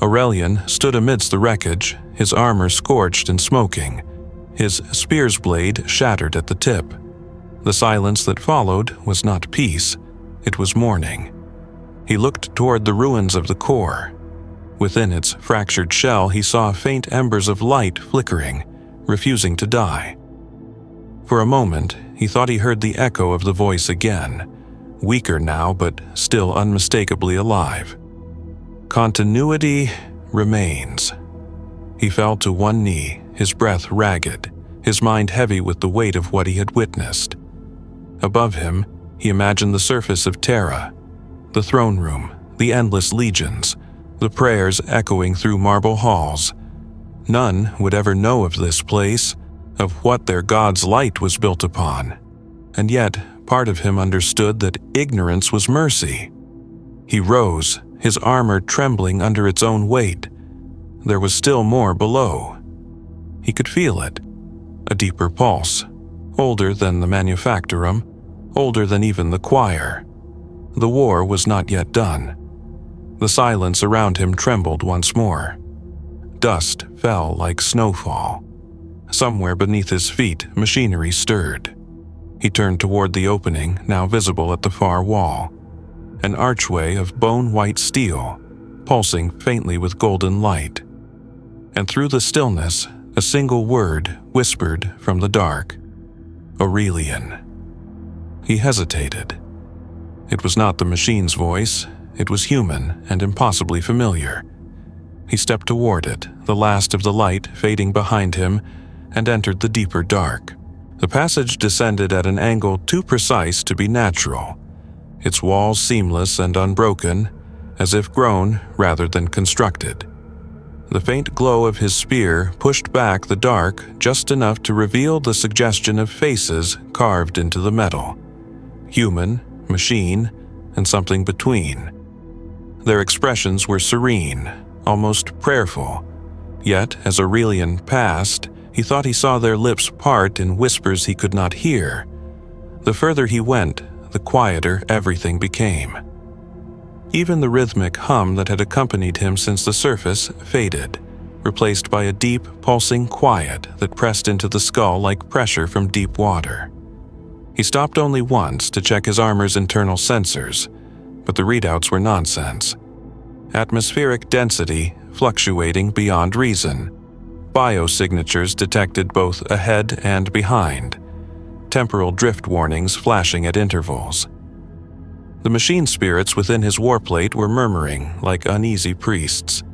Aurelian stood amidst the wreckage, his armor scorched and smoking, his spear's blade shattered at the tip. The silence that followed was not peace, it was mourning. He looked toward the ruins of the core. Within its fractured shell, he saw faint embers of light flickering, refusing to die. For a moment, he thought he heard the echo of the voice again, weaker now but still unmistakably alive. "Continuity remains." He fell to one knee, his breath ragged, his mind heavy with the weight of what he had witnessed. Above him, he imagined the surface of Terra, the throne room, the endless legions, the prayers echoing through marble halls. None would ever know of this place, of what their god's light was built upon. And yet, part of him understood that ignorance was mercy. He rose, his armor trembling under its own weight. There was still more below. He could feel it, a deeper pulse, older than the manufactorum, older than even the choir. The war was not yet done. The silence around him trembled once more. Dust fell like snowfall. Somewhere beneath his feet, machinery stirred. He turned toward the opening, now visible at the far wall. An archway of bone-white steel, pulsing faintly with golden light. And through the stillness, a single word whispered from the dark. "Aurelian." He hesitated. It was not the machine's voice, it was human and impossibly familiar. He stepped toward it, the last of the light fading behind him, and entered the deeper dark. The passage descended at an angle too precise to be natural, its walls seamless and unbroken, as if grown rather than constructed. The faint glow of his spear pushed back the dark just enough to reveal the suggestion of faces carved into the metal. Human, machine, and something between. Their expressions were serene, almost prayerful. Yet, as Aurelian passed, he thought he saw their lips part in whispers he could not hear. The further he went, the quieter everything became. Even the rhythmic hum that had accompanied him since the surface faded, replaced by a deep, pulsing quiet that pressed into the skull like pressure from deep water. He stopped only once to check his armor's internal sensors, but the readouts were nonsense. Atmospheric density fluctuating beyond reason. Biosignatures detected both ahead and behind. Temporal drift warnings flashing at intervals. The machine spirits within his warplate were murmuring like uneasy priests.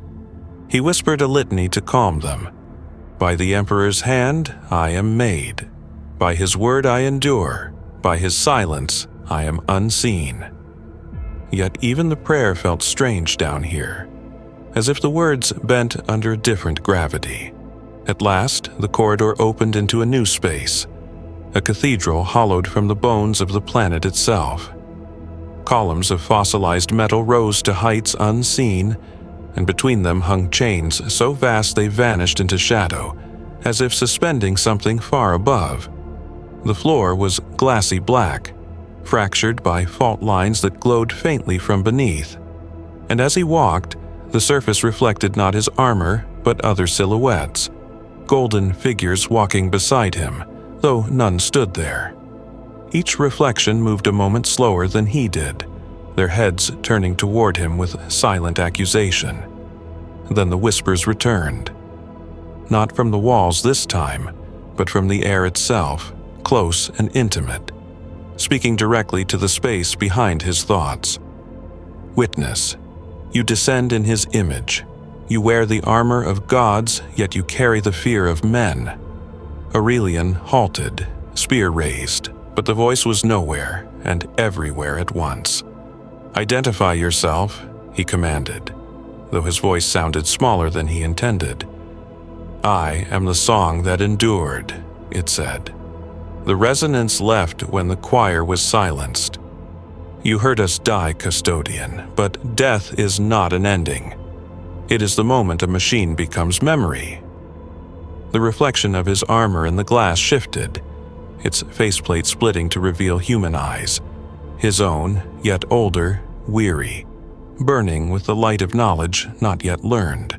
He whispered a litany to calm them. "By the Emperor's hand, I am made. By his word I endure. By his silence, I am unseen." Yet even the prayer felt strange down here, as if the words bent under a different gravity. At last, the corridor opened into a new space, a cathedral hollowed from the bones of the planet itself. Columns of fossilized metal rose to heights unseen, and between them hung chains so vast they vanished into shadow, as if suspending something far above. The floor was glassy black, fractured by fault lines that glowed faintly from beneath, and as he walked, the surface reflected not his armor, but other silhouettes, golden figures walking beside him, though none stood there. Each reflection moved a moment slower than he did, their heads turning toward him with silent accusation. Then the whispers returned. Not from the walls this time, but from the air itself, close and intimate, speaking directly to the space behind his thoughts. Witness, you descend in his image. You wear the armor of gods, yet you carry the fear of men. Aurelian halted, spear raised, but the voice was nowhere and everywhere at once. Identify yourself, he commanded, though his voice sounded smaller than he intended. I am the song that endured, it said. The resonance left when the choir was silenced. You heard us die, custodian, but death is not an ending. It is the moment a machine becomes memory. The reflection of his armor in the glass shifted, its faceplate splitting to reveal human eyes, his own, yet older, weary, burning with the light of knowledge not yet learned.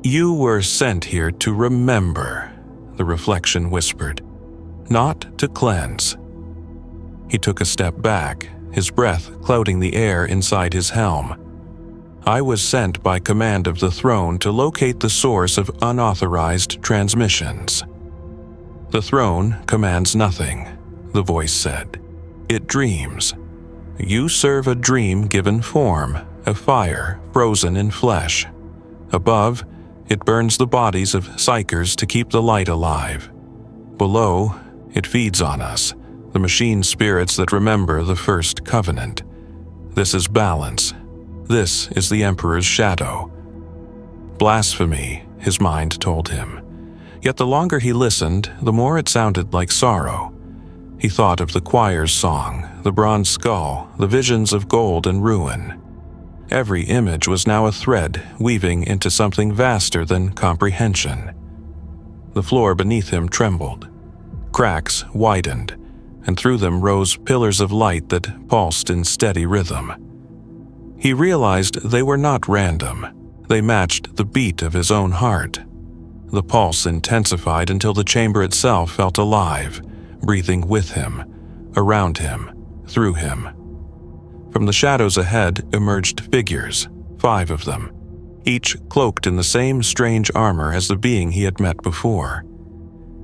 You were sent here to remember, the reflection whispered, not to cleanse. He took a step back, his breath clouding the air inside his helm. I was sent by command of the throne to locate the source of unauthorized transmissions. The throne commands nothing, the voice said. It dreams. You serve a dream given form, a fire frozen in flesh. Above, it burns the bodies of psychers to keep the light alive. Below, it feeds on us, the machine spirits that remember the first covenant. This is balance. This is the Emperor's shadow. Blasphemy, his mind told him. Yet the longer he listened, the more it sounded like sorrow. He thought of the choir's song, the bronze skull, the visions of gold and ruin. Every image was now a thread weaving into something vaster than comprehension. The floor beneath him trembled. Cracks widened, and through them rose pillars of light that pulsed in steady rhythm. He realized they were not random. They matched the beat of his own heart. The pulse intensified until the chamber itself felt alive, breathing with him, around him, through him. From the shadows ahead emerged figures, 5 of them, each cloaked in the same strange armor as the being he had met before.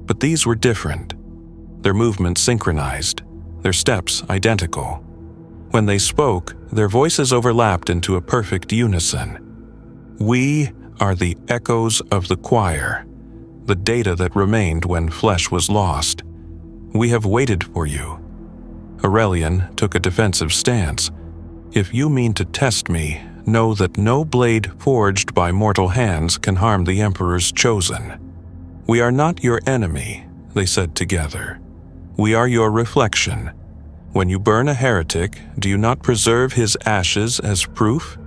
But these were different. Their movements synchronized, their steps identical. When they spoke, their voices overlapped into a perfect unison. We are the echoes of the choir, the data that remained when flesh was lost. We have waited for you. Aurelian took a defensive stance. If you mean to test me, know that no blade forged by mortal hands can harm the Emperor's chosen. We are not your enemy, they said together. We are your reflection. When you burn a heretic, do you not preserve his ashes as proof?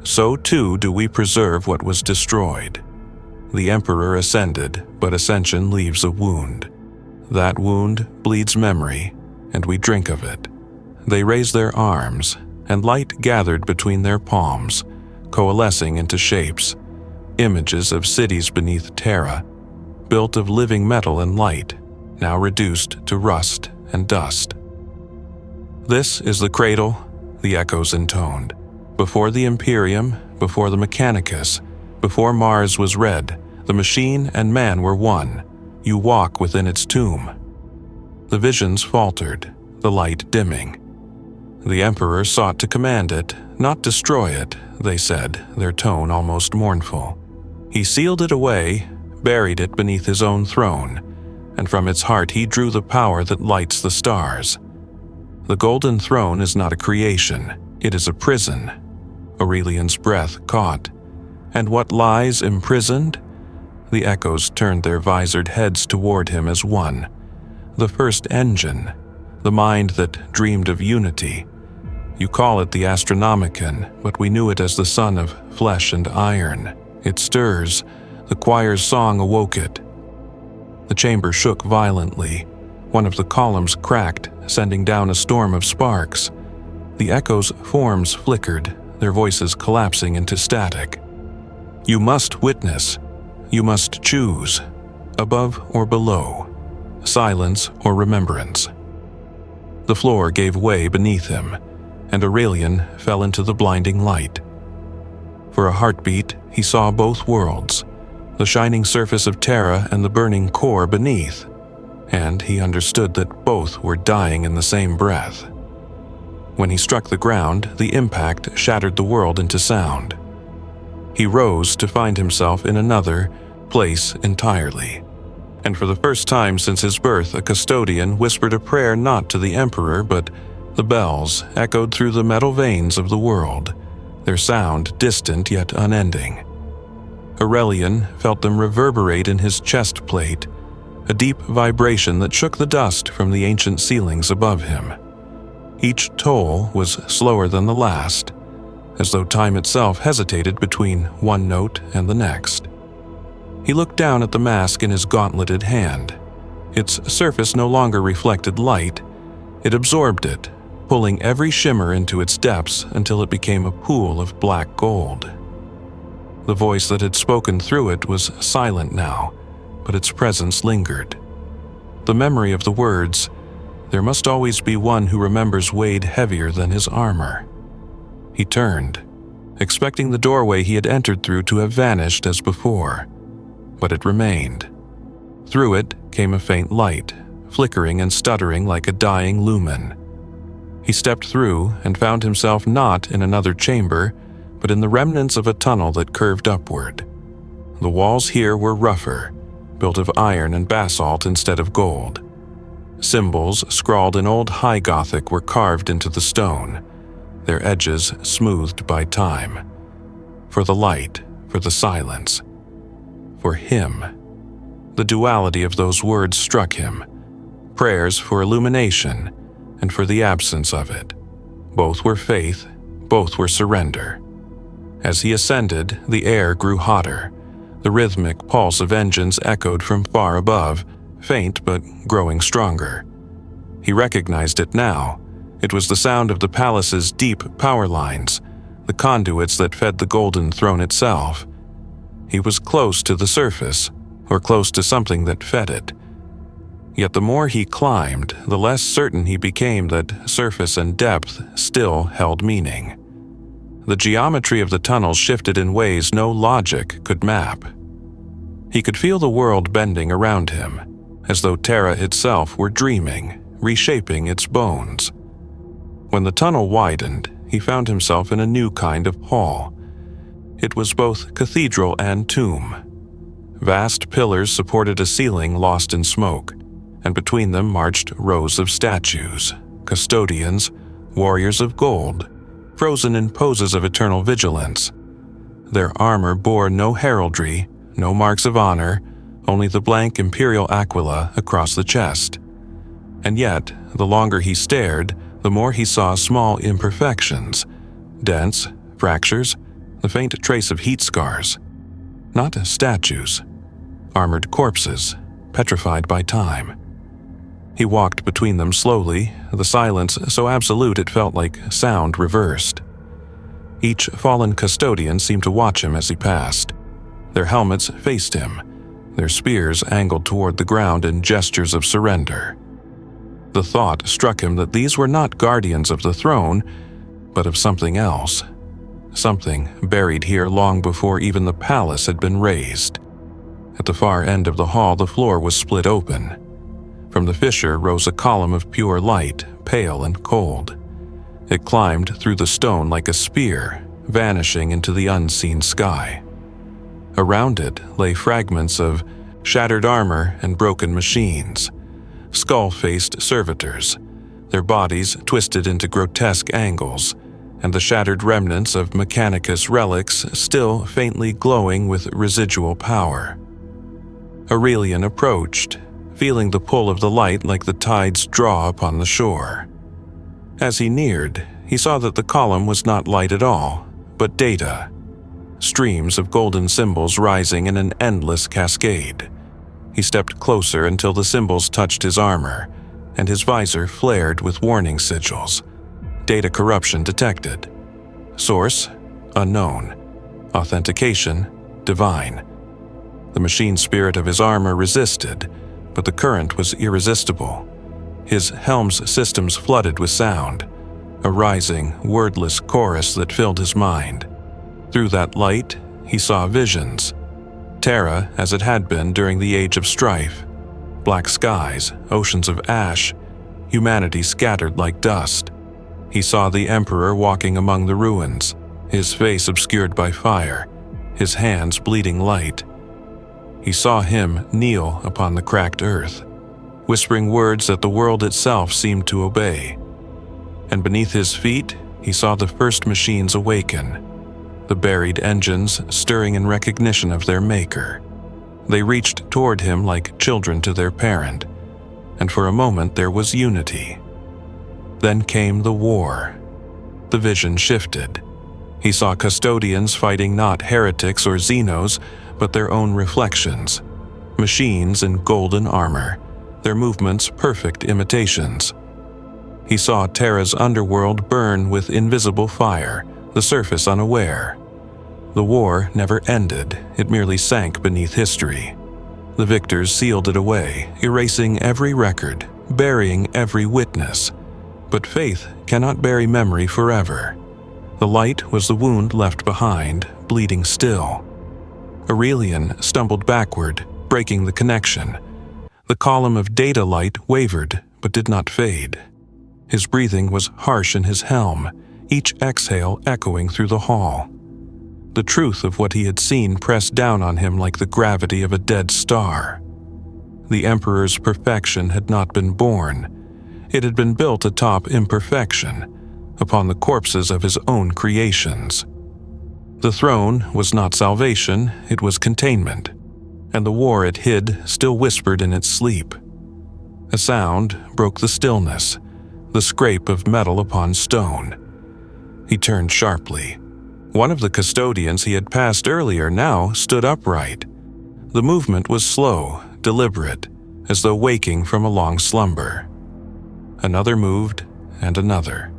So too do we preserve what was destroyed. The Emperor ascended, but ascension leaves a wound. That wound bleeds memory, and we drink of it. They raised their arms, and light gathered between their palms, coalescing into shapes, images of cities beneath Terra, built of living metal and light, now reduced to rust and dust. This is the cradle, the echoes intoned. Before the Imperium, before the Mechanicus, before Mars was red, the machine and man were one. You walk within its tomb. The visions faltered, the light dimming. The Emperor sought to command it, not destroy it, they said, their tone almost mournful. He sealed it away, buried it beneath his own throne, and from its heart he drew the power that lights the stars. The golden throne is not a creation, it is a prison. Aurelian's breath caught. And what lies imprisoned? The echoes turned their visored heads toward him as one. The first engine, the mind that dreamed of unity. You call it the Astronomicon, but we knew it as the sun of flesh and iron. It stirs. The choir's song awoke it. The chamber shook violently. One of the columns cracked, sending down a storm of sparks. The echo's forms flickered, their voices collapsing into static. You must witness. You must choose. Above or below. Silence or remembrance. The floor gave way beneath him, and Aurelian fell into the blinding light. For a heartbeat, he saw both worlds, the shining surface of Terra and the burning core beneath, and he understood that both were dying in the same breath. When he struck the ground, the impact shattered the world into sound. He rose to find himself in another place entirely, and for the first time since his birth, a custodian whispered a prayer not to the Emperor, but the bells echoed through the metal veins of the world, their sound distant yet unending. Aurelian felt them reverberate in his chest plate, a deep vibration that shook the dust from the ancient ceilings above him. Each toll was slower than the last, as though time itself hesitated between one note and the next. He looked down at the mask in his gauntleted hand. Its surface no longer reflected light. It absorbed it, pulling every shimmer into its depths until it became a pool of black gold. The voice that had spoken through it was silent now, but its presence lingered. The memory of the words, "There must always be one who remembers," weighed heavier than his armor. He turned, expecting the doorway he had entered through to have vanished as before, but it remained. Through it came a faint light, flickering and stuttering like a dying lumen. He stepped through and found himself not in another chamber, but in the remnants of a tunnel that curved upward. The walls here were rougher, built of iron and basalt instead of gold. Symbols scrawled in old High Gothic were carved into the stone, their edges smoothed by time. For the light, for the silence, for him. The duality of those words struck him. Prayers for illumination, and for the absence of it. Both were faith, both were surrender. As he ascended, the air grew hotter. The rhythmic pulse of engines echoed from far above, faint but growing stronger. He recognized it now. It was the sound of the palace's deep power lines, the conduits that fed the golden throne itself. He was close to the surface, or close to something that fed it. Yet the more he climbed, the less certain he became that surface and depth still held meaning. The geometry of the tunnels shifted in ways no logic could map. He could feel the world bending around him, as though Terra itself were dreaming, reshaping its bones. When the tunnel widened, he found himself in a new kind of hall. It was both cathedral and tomb. Vast pillars supported a ceiling lost in smoke, and between them marched rows of statues, custodians, warriors of gold, frozen in poses of eternal vigilance. Their armor bore no heraldry, no marks of honor, only the blank imperial aquila across the chest. And yet, the longer he stared, the more he saw small imperfections, dents, fractures, the faint trace of heat scars. Not statues, armored corpses, petrified by time. He walked between them slowly, the silence so absolute it felt like sound reversed. Each fallen custodian seemed to watch him as he passed. Their helmets faced him, their spears angled toward the ground in gestures of surrender. The thought struck him that these were not guardians of the throne, but of something else. Something buried here long before even the palace had been razed. At the far end of the hall, the floor was split open. From the fissure rose a column of pure light, pale and cold. It climbed through the stone like a spear, vanishing into the unseen sky. Around it lay fragments of shattered armor and broken machines, skull-faced servitors, their bodies twisted into grotesque angles, and the shattered remnants of Mechanicus relics still faintly glowing with residual power. Aurelian approached, feeling the pull of the light like the tide's draw upon the shore. As he neared, he saw that the column was not light at all, but data. Streams of golden symbols rising in an endless cascade. He stepped closer until the symbols touched his armor, and his visor flared with warning sigils. Data corruption detected. Source: unknown. Authentication: divine. The machine spirit of his armor resisted, but the current was irresistible. His helm's systems flooded with sound, a rising, wordless chorus that filled his mind. Through that light, he saw visions. Terra as it had been during the Age of Strife. Black skies, oceans of ash, humanity scattered like dust. He saw the Emperor walking among the ruins, his face obscured by fire, his hands bleeding light. He saw him kneel upon the cracked earth, whispering words that the world itself seemed to obey. And beneath his feet, he saw the first machines awaken, the buried engines stirring in recognition of their maker. They reached toward him like children to their parent, and for a moment there was unity. Then came the war. The vision shifted. He saw custodians fighting not heretics or Xenos, but their own reflections, machines in golden armor, their movements perfect imitations. He saw Terra's underworld burn with invisible fire, the surface unaware. The war never ended, it merely sank beneath history. The victors sealed it away, erasing every record, burying every witness. But faith cannot bury memory forever. The light was the wound left behind, bleeding still. Aurelian stumbled backward, breaking the connection. The column of data light wavered, but did not fade. His breathing was harsh in his helm, each exhale echoing through the hall. The truth of what he had seen pressed down on him like the gravity of a dead star. The Emperor's perfection had not been born. It had been built atop imperfection, upon the corpses of his own creations. The throne was not salvation, it was containment, and the war it hid still whispered in its sleep. A sound broke the stillness, the scrape of metal upon stone. He turned sharply. One of the custodians he had passed earlier now stood upright. The movement was slow, deliberate, as though waking from a long slumber. Another moved, and another.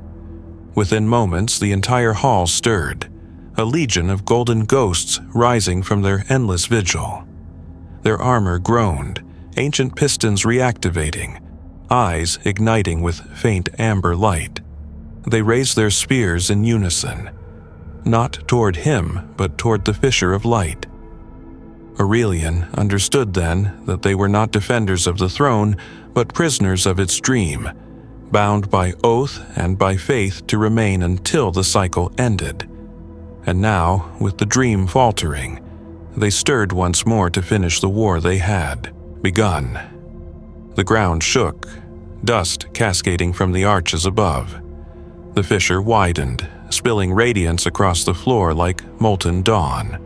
Within moments, the entire hall stirred, a legion of golden ghosts rising from their endless vigil. Their armor groaned, ancient pistons reactivating, eyes igniting with faint amber light. They raised their spears in unison, not toward him, but toward the Fisher of Light. Aurelian understood then that they were not defenders of the throne, but prisoners of its dream, bound by oath and by faith to remain until the cycle ended. And now, with the dream faltering, they stirred once more to finish the war they had begun. The ground shook, dust cascading from the arches above. The fissure widened, spilling radiance across the floor like molten dawn.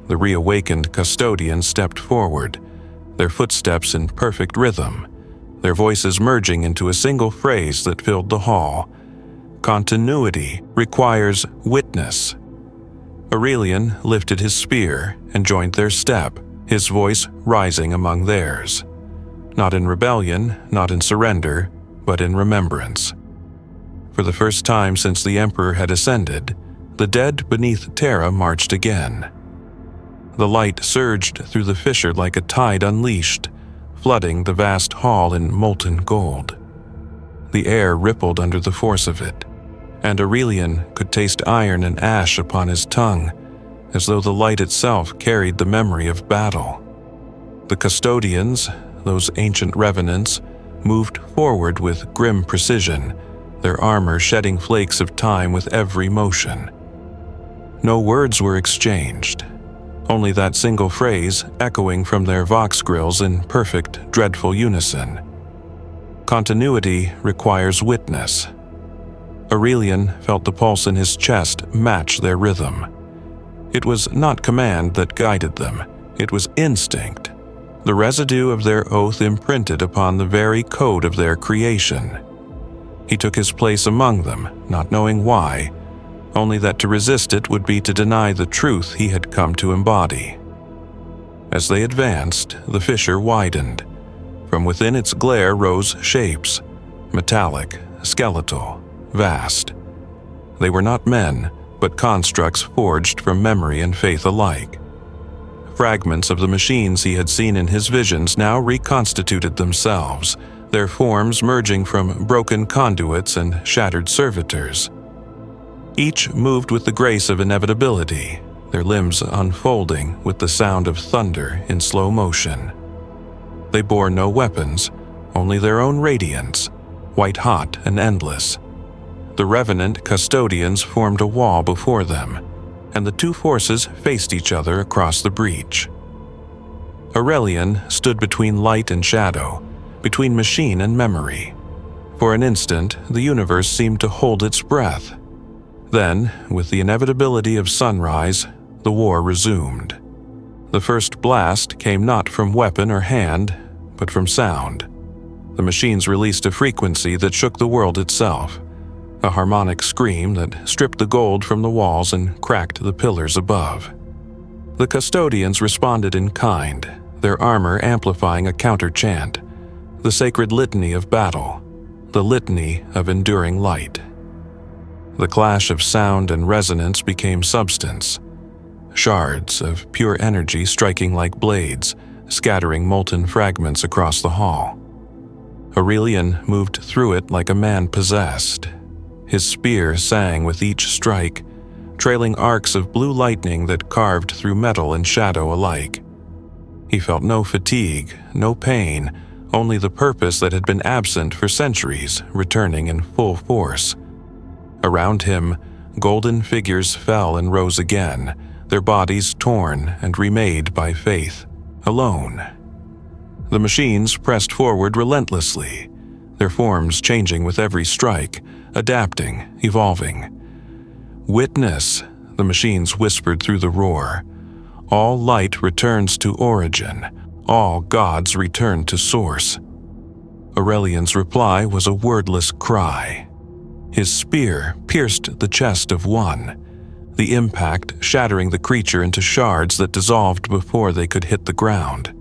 The reawakened custodians stepped forward, their footsteps in perfect rhythm, their voices merging into a single phrase that filled the hall. Continuity requires witness. Aurelian lifted his spear and joined their step, his voice rising among theirs. Not in rebellion, not in surrender, but in remembrance. For the first time since the Emperor had ascended, the dead beneath Terra marched again. The light surged through the fissure like a tide unleashed, flooding the vast hall in molten gold. The air rippled under the force of it, and Aurelian could taste iron and ash upon his tongue, as though the light itself carried the memory of battle. The custodians, those ancient revenants, moved forward with grim precision, their armor shedding flakes of time with every motion. No words were exchanged, only that single phrase echoing from their vox grills in perfect, dreadful unison. Continuity requires witness. Aurelian felt the pulse in his chest match their rhythm. It was not command that guided them, it was instinct, the residue of their oath imprinted upon the very code of their creation. He took his place among them, not knowing why, only that to resist it would be to deny the truth he had come to embody. As they advanced, the fissure widened. From within its glare rose shapes, metallic, skeletal, vast. They were not men, but constructs forged from memory and faith alike. Fragments of the machines he had seen in his visions now reconstituted themselves, their forms merging from broken conduits and shattered servitors. Each moved with the grace of inevitability, their limbs unfolding with the sound of thunder in slow motion. They bore no weapons, only their own radiance, white-hot and endless. The revenant custodians formed a wall before them, and the two forces faced each other across the breach. Aurelian stood between light and shadow, between machine and memory. For an instant, the universe seemed to hold its breath. Then, with the inevitability of sunrise, the war resumed. The first blast came not from weapon or hand, but from sound. The machines released a frequency that shook the world itself, a harmonic scream that stripped the gold from the walls and cracked the pillars above. The custodians responded in kind, their armor amplifying a counter-chant, the sacred litany of battle, the litany of enduring light. The clash of sound and resonance became substance, shards of pure energy striking like blades, scattering molten fragments across the hall. Aurelian moved through it like a man possessed. His spear sang with each strike, trailing arcs of blue lightning that carved through metal and shadow alike. He felt no fatigue, no pain, only the purpose that had been absent for centuries returning in full force. Around him, golden figures fell and rose again, their bodies torn and remade by faith, alone. The machines pressed forward relentlessly, their forms changing with every strike, adapting, evolving. "Witness," the machines whispered through the roar. "All light returns to origin. All gods return to source." Aurelian's reply was a wordless cry. His spear pierced the chest of one, the impact shattering the creature into shards that dissolved before they could hit the ground.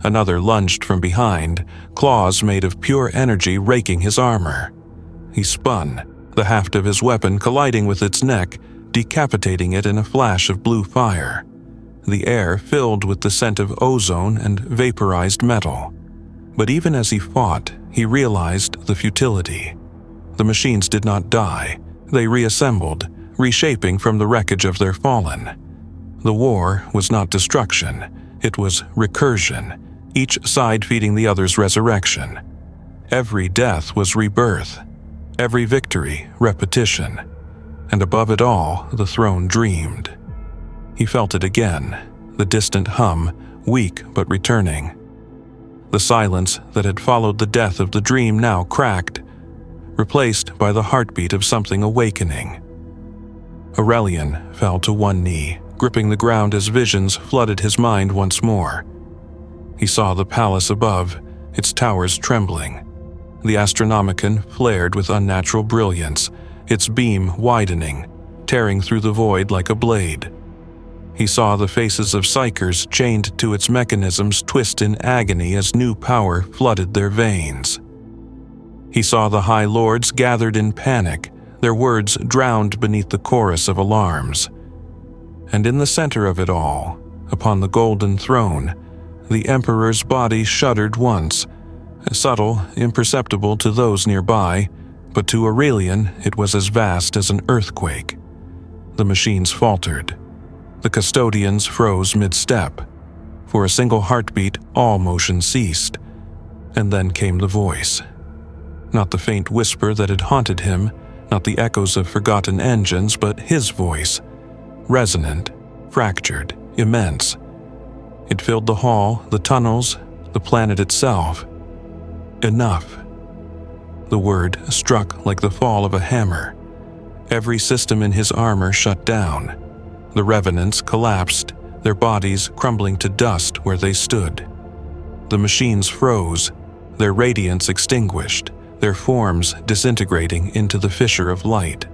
Another lunged from behind, claws made of pure energy raking his armor. He spun, the haft of his weapon colliding with its neck, decapitating it in a flash of blue fire. The air filled with the scent of ozone and vaporized metal. But even as he fought, he realized the futility. The machines did not die. They reassembled, reshaping from the wreckage of their fallen. The war was not destruction. It was recursion, each side feeding the other's resurrection. Every death was rebirth. Every victory, repetition. And above it all, the throne dreamed. He felt it again, the distant hum, weak but returning. The silence that had followed the death of the dream now cracked, replaced by the heartbeat of something awakening. Aurelian fell to one knee, gripping the ground as visions flooded his mind once more. He saw the palace above, its towers trembling. The Astronomicon flared with unnatural brilliance, its beam widening, tearing through the void like a blade. He saw the faces of psychers chained to its mechanisms twist in agony as new power flooded their veins. He saw the High Lords gathered in panic, their words drowned beneath the chorus of alarms. And in the center of it all, upon the golden throne, the Emperor's body shuddered once, subtle, imperceptible to those nearby, but to Aurelian it was as vast as an earthquake. The machines faltered. The custodians froze mid-step. For a single heartbeat, all motion ceased. And then came the voice. Not the faint whisper that had haunted him, not the echoes of forgotten engines, but his voice. Resonant, fractured, immense. It filled the hall, the tunnels, the planet itself. Enough. The word struck like the fall of a hammer. Every system in his armor shut down. The revenants collapsed, their bodies crumbling to dust where they stood. The machines froze, their radiance extinguished, their forms disintegrating into the fissure of light.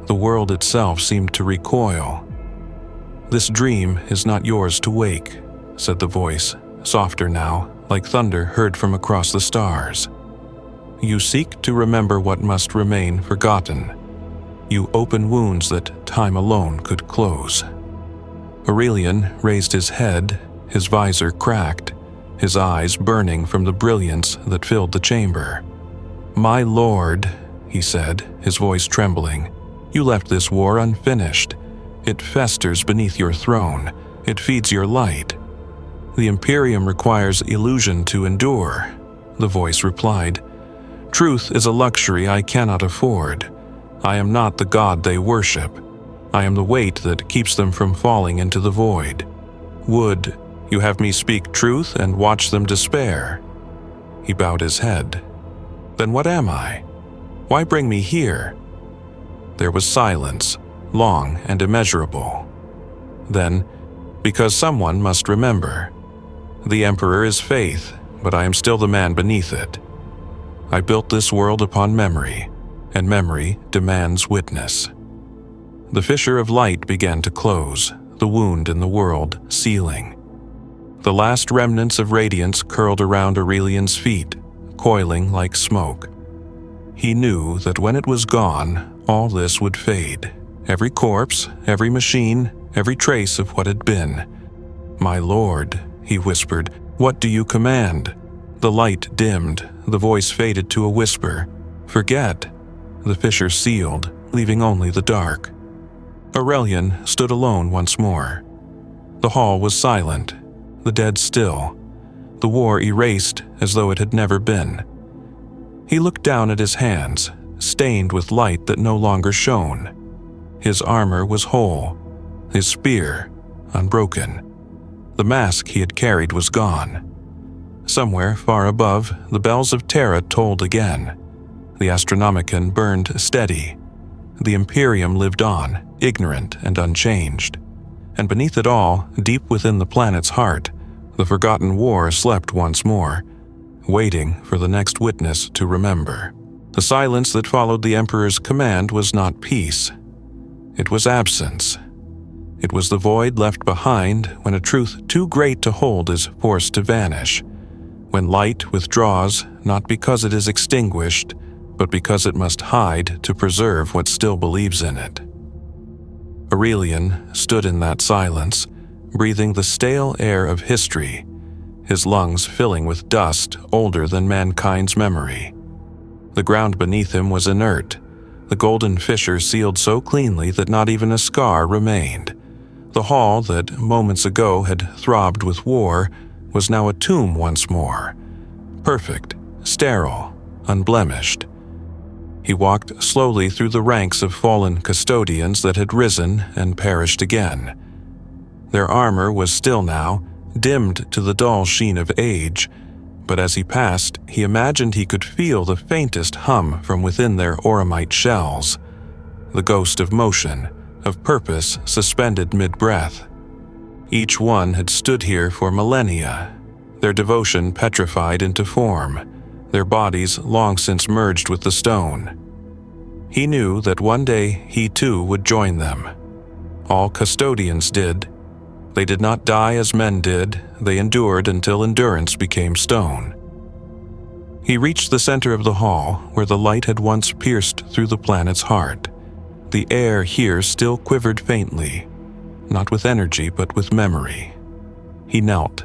The world itself seemed to recoil. "This dream is not yours to wake," said the voice, softer now, like thunder heard from across the stars. "You seek to remember what must remain forgotten. You open wounds that time alone could close." Aurelian raised his head, his visor cracked, his eyes burning from the brilliance that filled the chamber. "My lord," he said, his voice trembling, "you left this war unfinished. It festers beneath your throne. It feeds your light. The Imperium requires illusion to endure," the voice replied. "Truth is a luxury I cannot afford. I am not the god they worship. I am the weight that keeps them from falling into the void. Would you have me speak truth and watch them despair?" He bowed his head. "Then what am I? Why bring me here?" There was silence, long and immeasurable. Then, "Because someone must remember. The Emperor is faith, but I am still the man beneath it. I built this world upon memory, and memory demands witness." The fissure of light began to close, the wound in the world sealing. The last remnants of radiance curled around Aurelian's feet, coiling like smoke. He knew that when it was gone, all this would fade. Every corpse, every machine, every trace of what had been. "My lord," he whispered, "what do you command?" The light dimmed, the voice faded to a whisper. "Forget." The fissure sealed, leaving only the dark. Aurelian stood alone once more. The hall was silent, the dead still, the war erased as though it had never been. He looked down at his hands, stained with light that no longer shone. His armor was whole, his spear unbroken. The mask he had carried was gone. Somewhere far above, the bells of Terra tolled again. The Astronomicon burned steady. The Imperium lived on, ignorant and unchanged. And beneath it all, deep within the planet's heart, the forgotten war slept once more, waiting for the next witness to remember. The silence that followed the Emperor's command was not peace. It was absence. It was the void left behind when a truth too great to hold is forced to vanish, when light withdraws not because it is extinguished, but because it must hide to preserve what still believes in it. Aurelian stood in that silence, breathing the stale air of history, his lungs filling with dust older than mankind's memory. The ground beneath him was inert, the golden fissure sealed so cleanly that not even a scar remained. The hall that moments ago had throbbed with war was now a tomb once more, perfect, sterile, unblemished. He walked slowly through the ranks of fallen custodians that had risen and perished again. Their armor was still now, dimmed to the dull sheen of age, but as he passed, he imagined he could feel the faintest hum from within their auramite shells, the ghost of motion, of purpose suspended mid-breath. Each one had stood here for millennia, their devotion petrified into form, their bodies long since merged with the stone. He knew that one day he too would join them. All custodians did. They did not die as men did, they endured until endurance became stone. He reached the center of the hall, where the light had once pierced through the planet's heart. The air here still quivered faintly, not with energy but with memory. He knelt,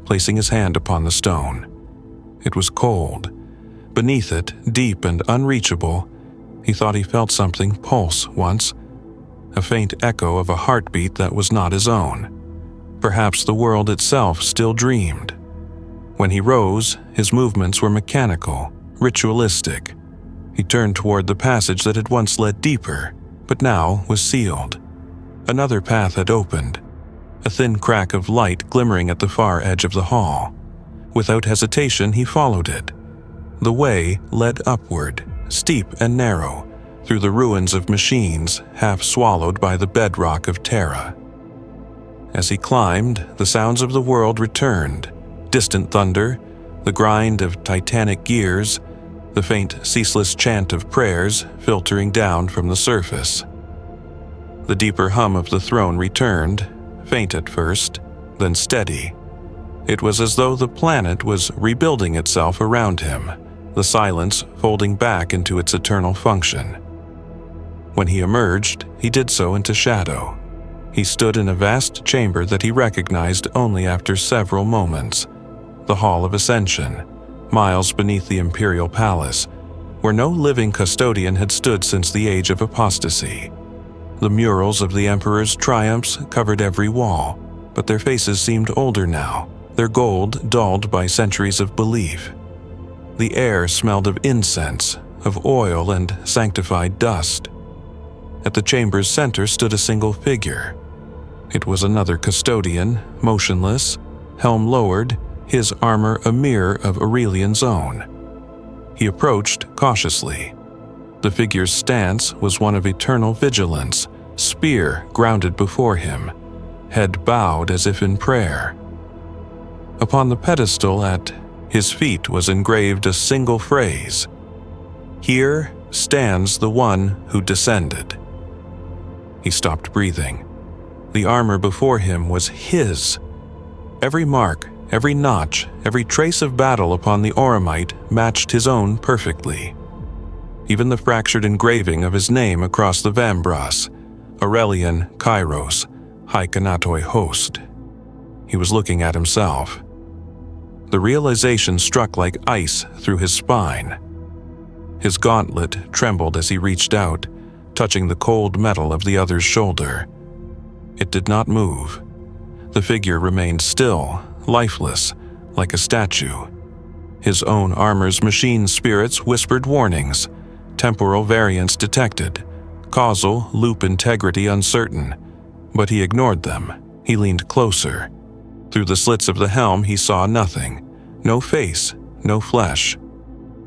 placing his hand upon the stone. It was cold. Beneath it, deep and unreachable, he thought he felt something pulse once, a faint echo of a heartbeat that was not his own. Perhaps the world itself still dreamed. When he rose, his movements were mechanical, ritualistic. He turned toward the passage that had once led deeper, but now was sealed. Another path had opened, a thin crack of light glimmering at the far edge of the hall. Without hesitation, he followed it. The way led upward, steep and narrow, through the ruins of machines half swallowed by the bedrock of Terra. As he climbed, the sounds of the world returned, distant thunder, the grind of titanic gears, the faint, ceaseless chant of prayers filtering down from the surface. The deeper hum of the throne returned, faint at first, then steady. It was as though the planet was rebuilding itself around him, the silence folding back into its eternal function. When he emerged, he did so into shadow. He stood in a vast chamber that he recognized only after several moments, the Hall of Ascension, miles beneath the Imperial Palace, where no living custodian had stood since the age of apostasy. The murals of the Emperor's triumphs covered every wall, but their faces seemed older now, their gold dulled by centuries of belief. The air smelled of incense, of oil and sanctified dust. At the chamber's center stood a single figure. It was another custodian, motionless, helm lowered, his armor a mirror of Aurelian's own. He approached cautiously. The figure's stance was one of eternal vigilance, spear grounded before him, head bowed as if in prayer. Upon the pedestal at his feet was engraved a single phrase: "Here stands the one who descended." He stopped breathing. The armor before him was his. Every mark, every notch, every trace of battle upon the Auramite matched his own perfectly. Even the fractured engraving of his name across the vambros, Aurelian Kairos, Haikanatoi host. He was looking at himself. The realization struck like ice through his spine. His gauntlet trembled as he reached out, touching the cold metal of the other's shoulder. It did not move. The figure remained still, lifeless, like a statue. His own armor's machine spirits whispered warnings, temporal variance detected, causal loop integrity uncertain, but he ignored them. He leaned closer. Through the slits of the helm he saw nothing, no face, no flesh,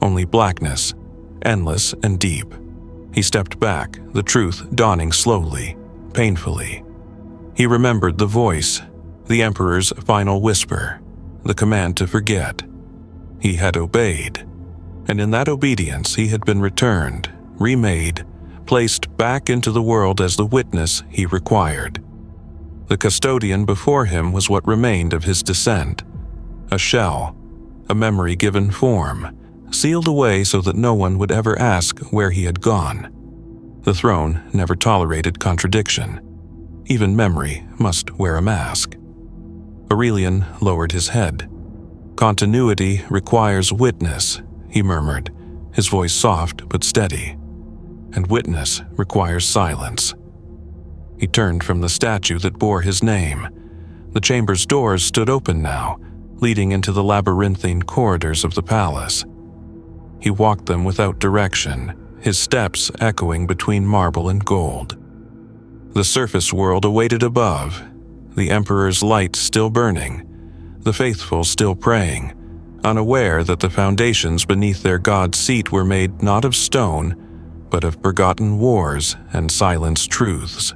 only blackness, endless and deep. He stepped back, the truth dawning slowly, painfully. He remembered the voice, the Emperor's final whisper, the command to forget. He had obeyed, and in that obedience he had been returned, remade, placed back into the world as the witness he required. The custodian before him was what remained of his descent, a shell, a memory given form, sealed away so that no one would ever ask where he had gone. The throne never tolerated contradiction. Even memory must wear a mask. Aurelian lowered his head. "Continuity requires witness," he murmured, his voice soft but steady. "And witness requires silence." He turned from the statue that bore his name. The chamber's doors stood open now, leading into the labyrinthine corridors of the palace. He walked them without direction, his steps echoing between marble and gold. The surface world awaited above, the Emperor's light still burning, the faithful still praying, unaware that the foundations beneath their god's seat were made not of stone, but of forgotten wars and silenced truths.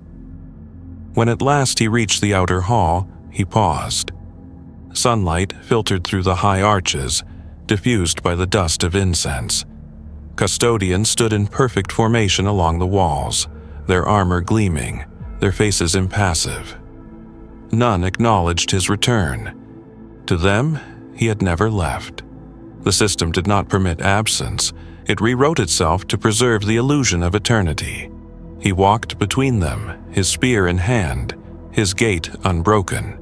When at last he reached the outer hall, he paused. Sunlight filtered through the high arches, diffused by the dust of incense. Custodians stood in perfect formation along the walls, their armor gleaming, their faces impassive. None acknowledged his return. To them, he had never left. The system did not permit absence. It rewrote itself to preserve the illusion of eternity. He walked between them, his spear in hand, his gait unbroken.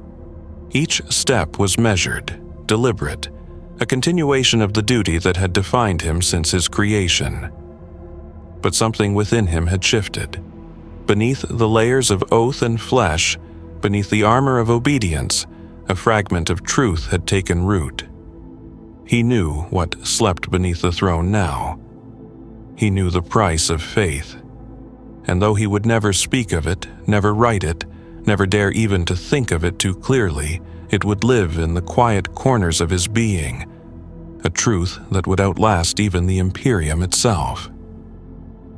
Each step was measured, deliberate, a continuation of the duty that had defined him since his creation. But something within him had shifted. Beneath the layers of oath and flesh, beneath the armor of obedience, a fragment of truth had taken root. He knew what slept beneath the throne now. He knew the price of faith. And though he would never speak of it, never write it, never dare even to think of it too clearly, it would live in the quiet corners of his being, a truth that would outlast even the Imperium itself.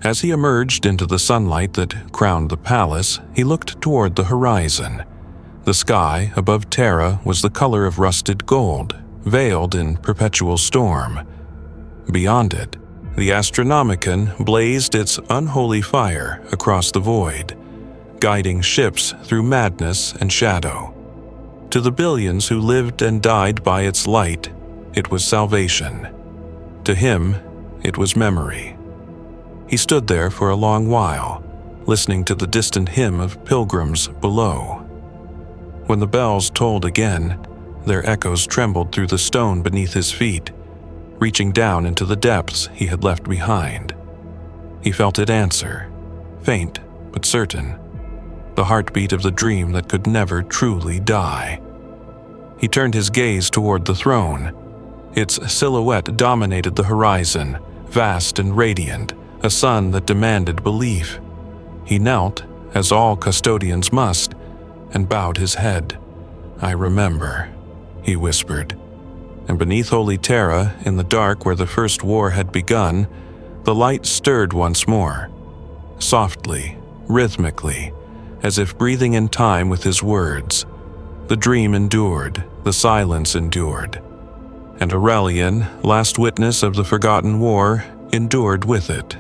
As he emerged into the sunlight that crowned the palace, he looked toward the horizon. The sky above Terra was the color of rusted gold, veiled in perpetual storm. Beyond it, The Astronomicon blazed its unholy fire across the void, guiding ships through madness and shadow. To the billions who lived and died by its light, it was salvation. To him, it was memory. He stood there for a long while, listening to the distant hymn of pilgrims below. When the bells tolled again, their echoes trembled through the stone beneath his feet, reaching down into the depths he had left behind. He felt it answer, faint but certain, the heartbeat of the dream that could never truly die. He turned his gaze toward the throne. Its silhouette dominated the horizon, vast and radiant, a sun that demanded belief. He knelt, as all custodians must, and bowed his head. "I remember," he whispered. And beneath holy Terra, in the dark where the first war had begun, the light stirred once more, softly, rhythmically, as if breathing in time with his words. The dream endured, the silence endured, and Aurelian, last witness of the forgotten war, endured with it.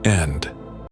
End.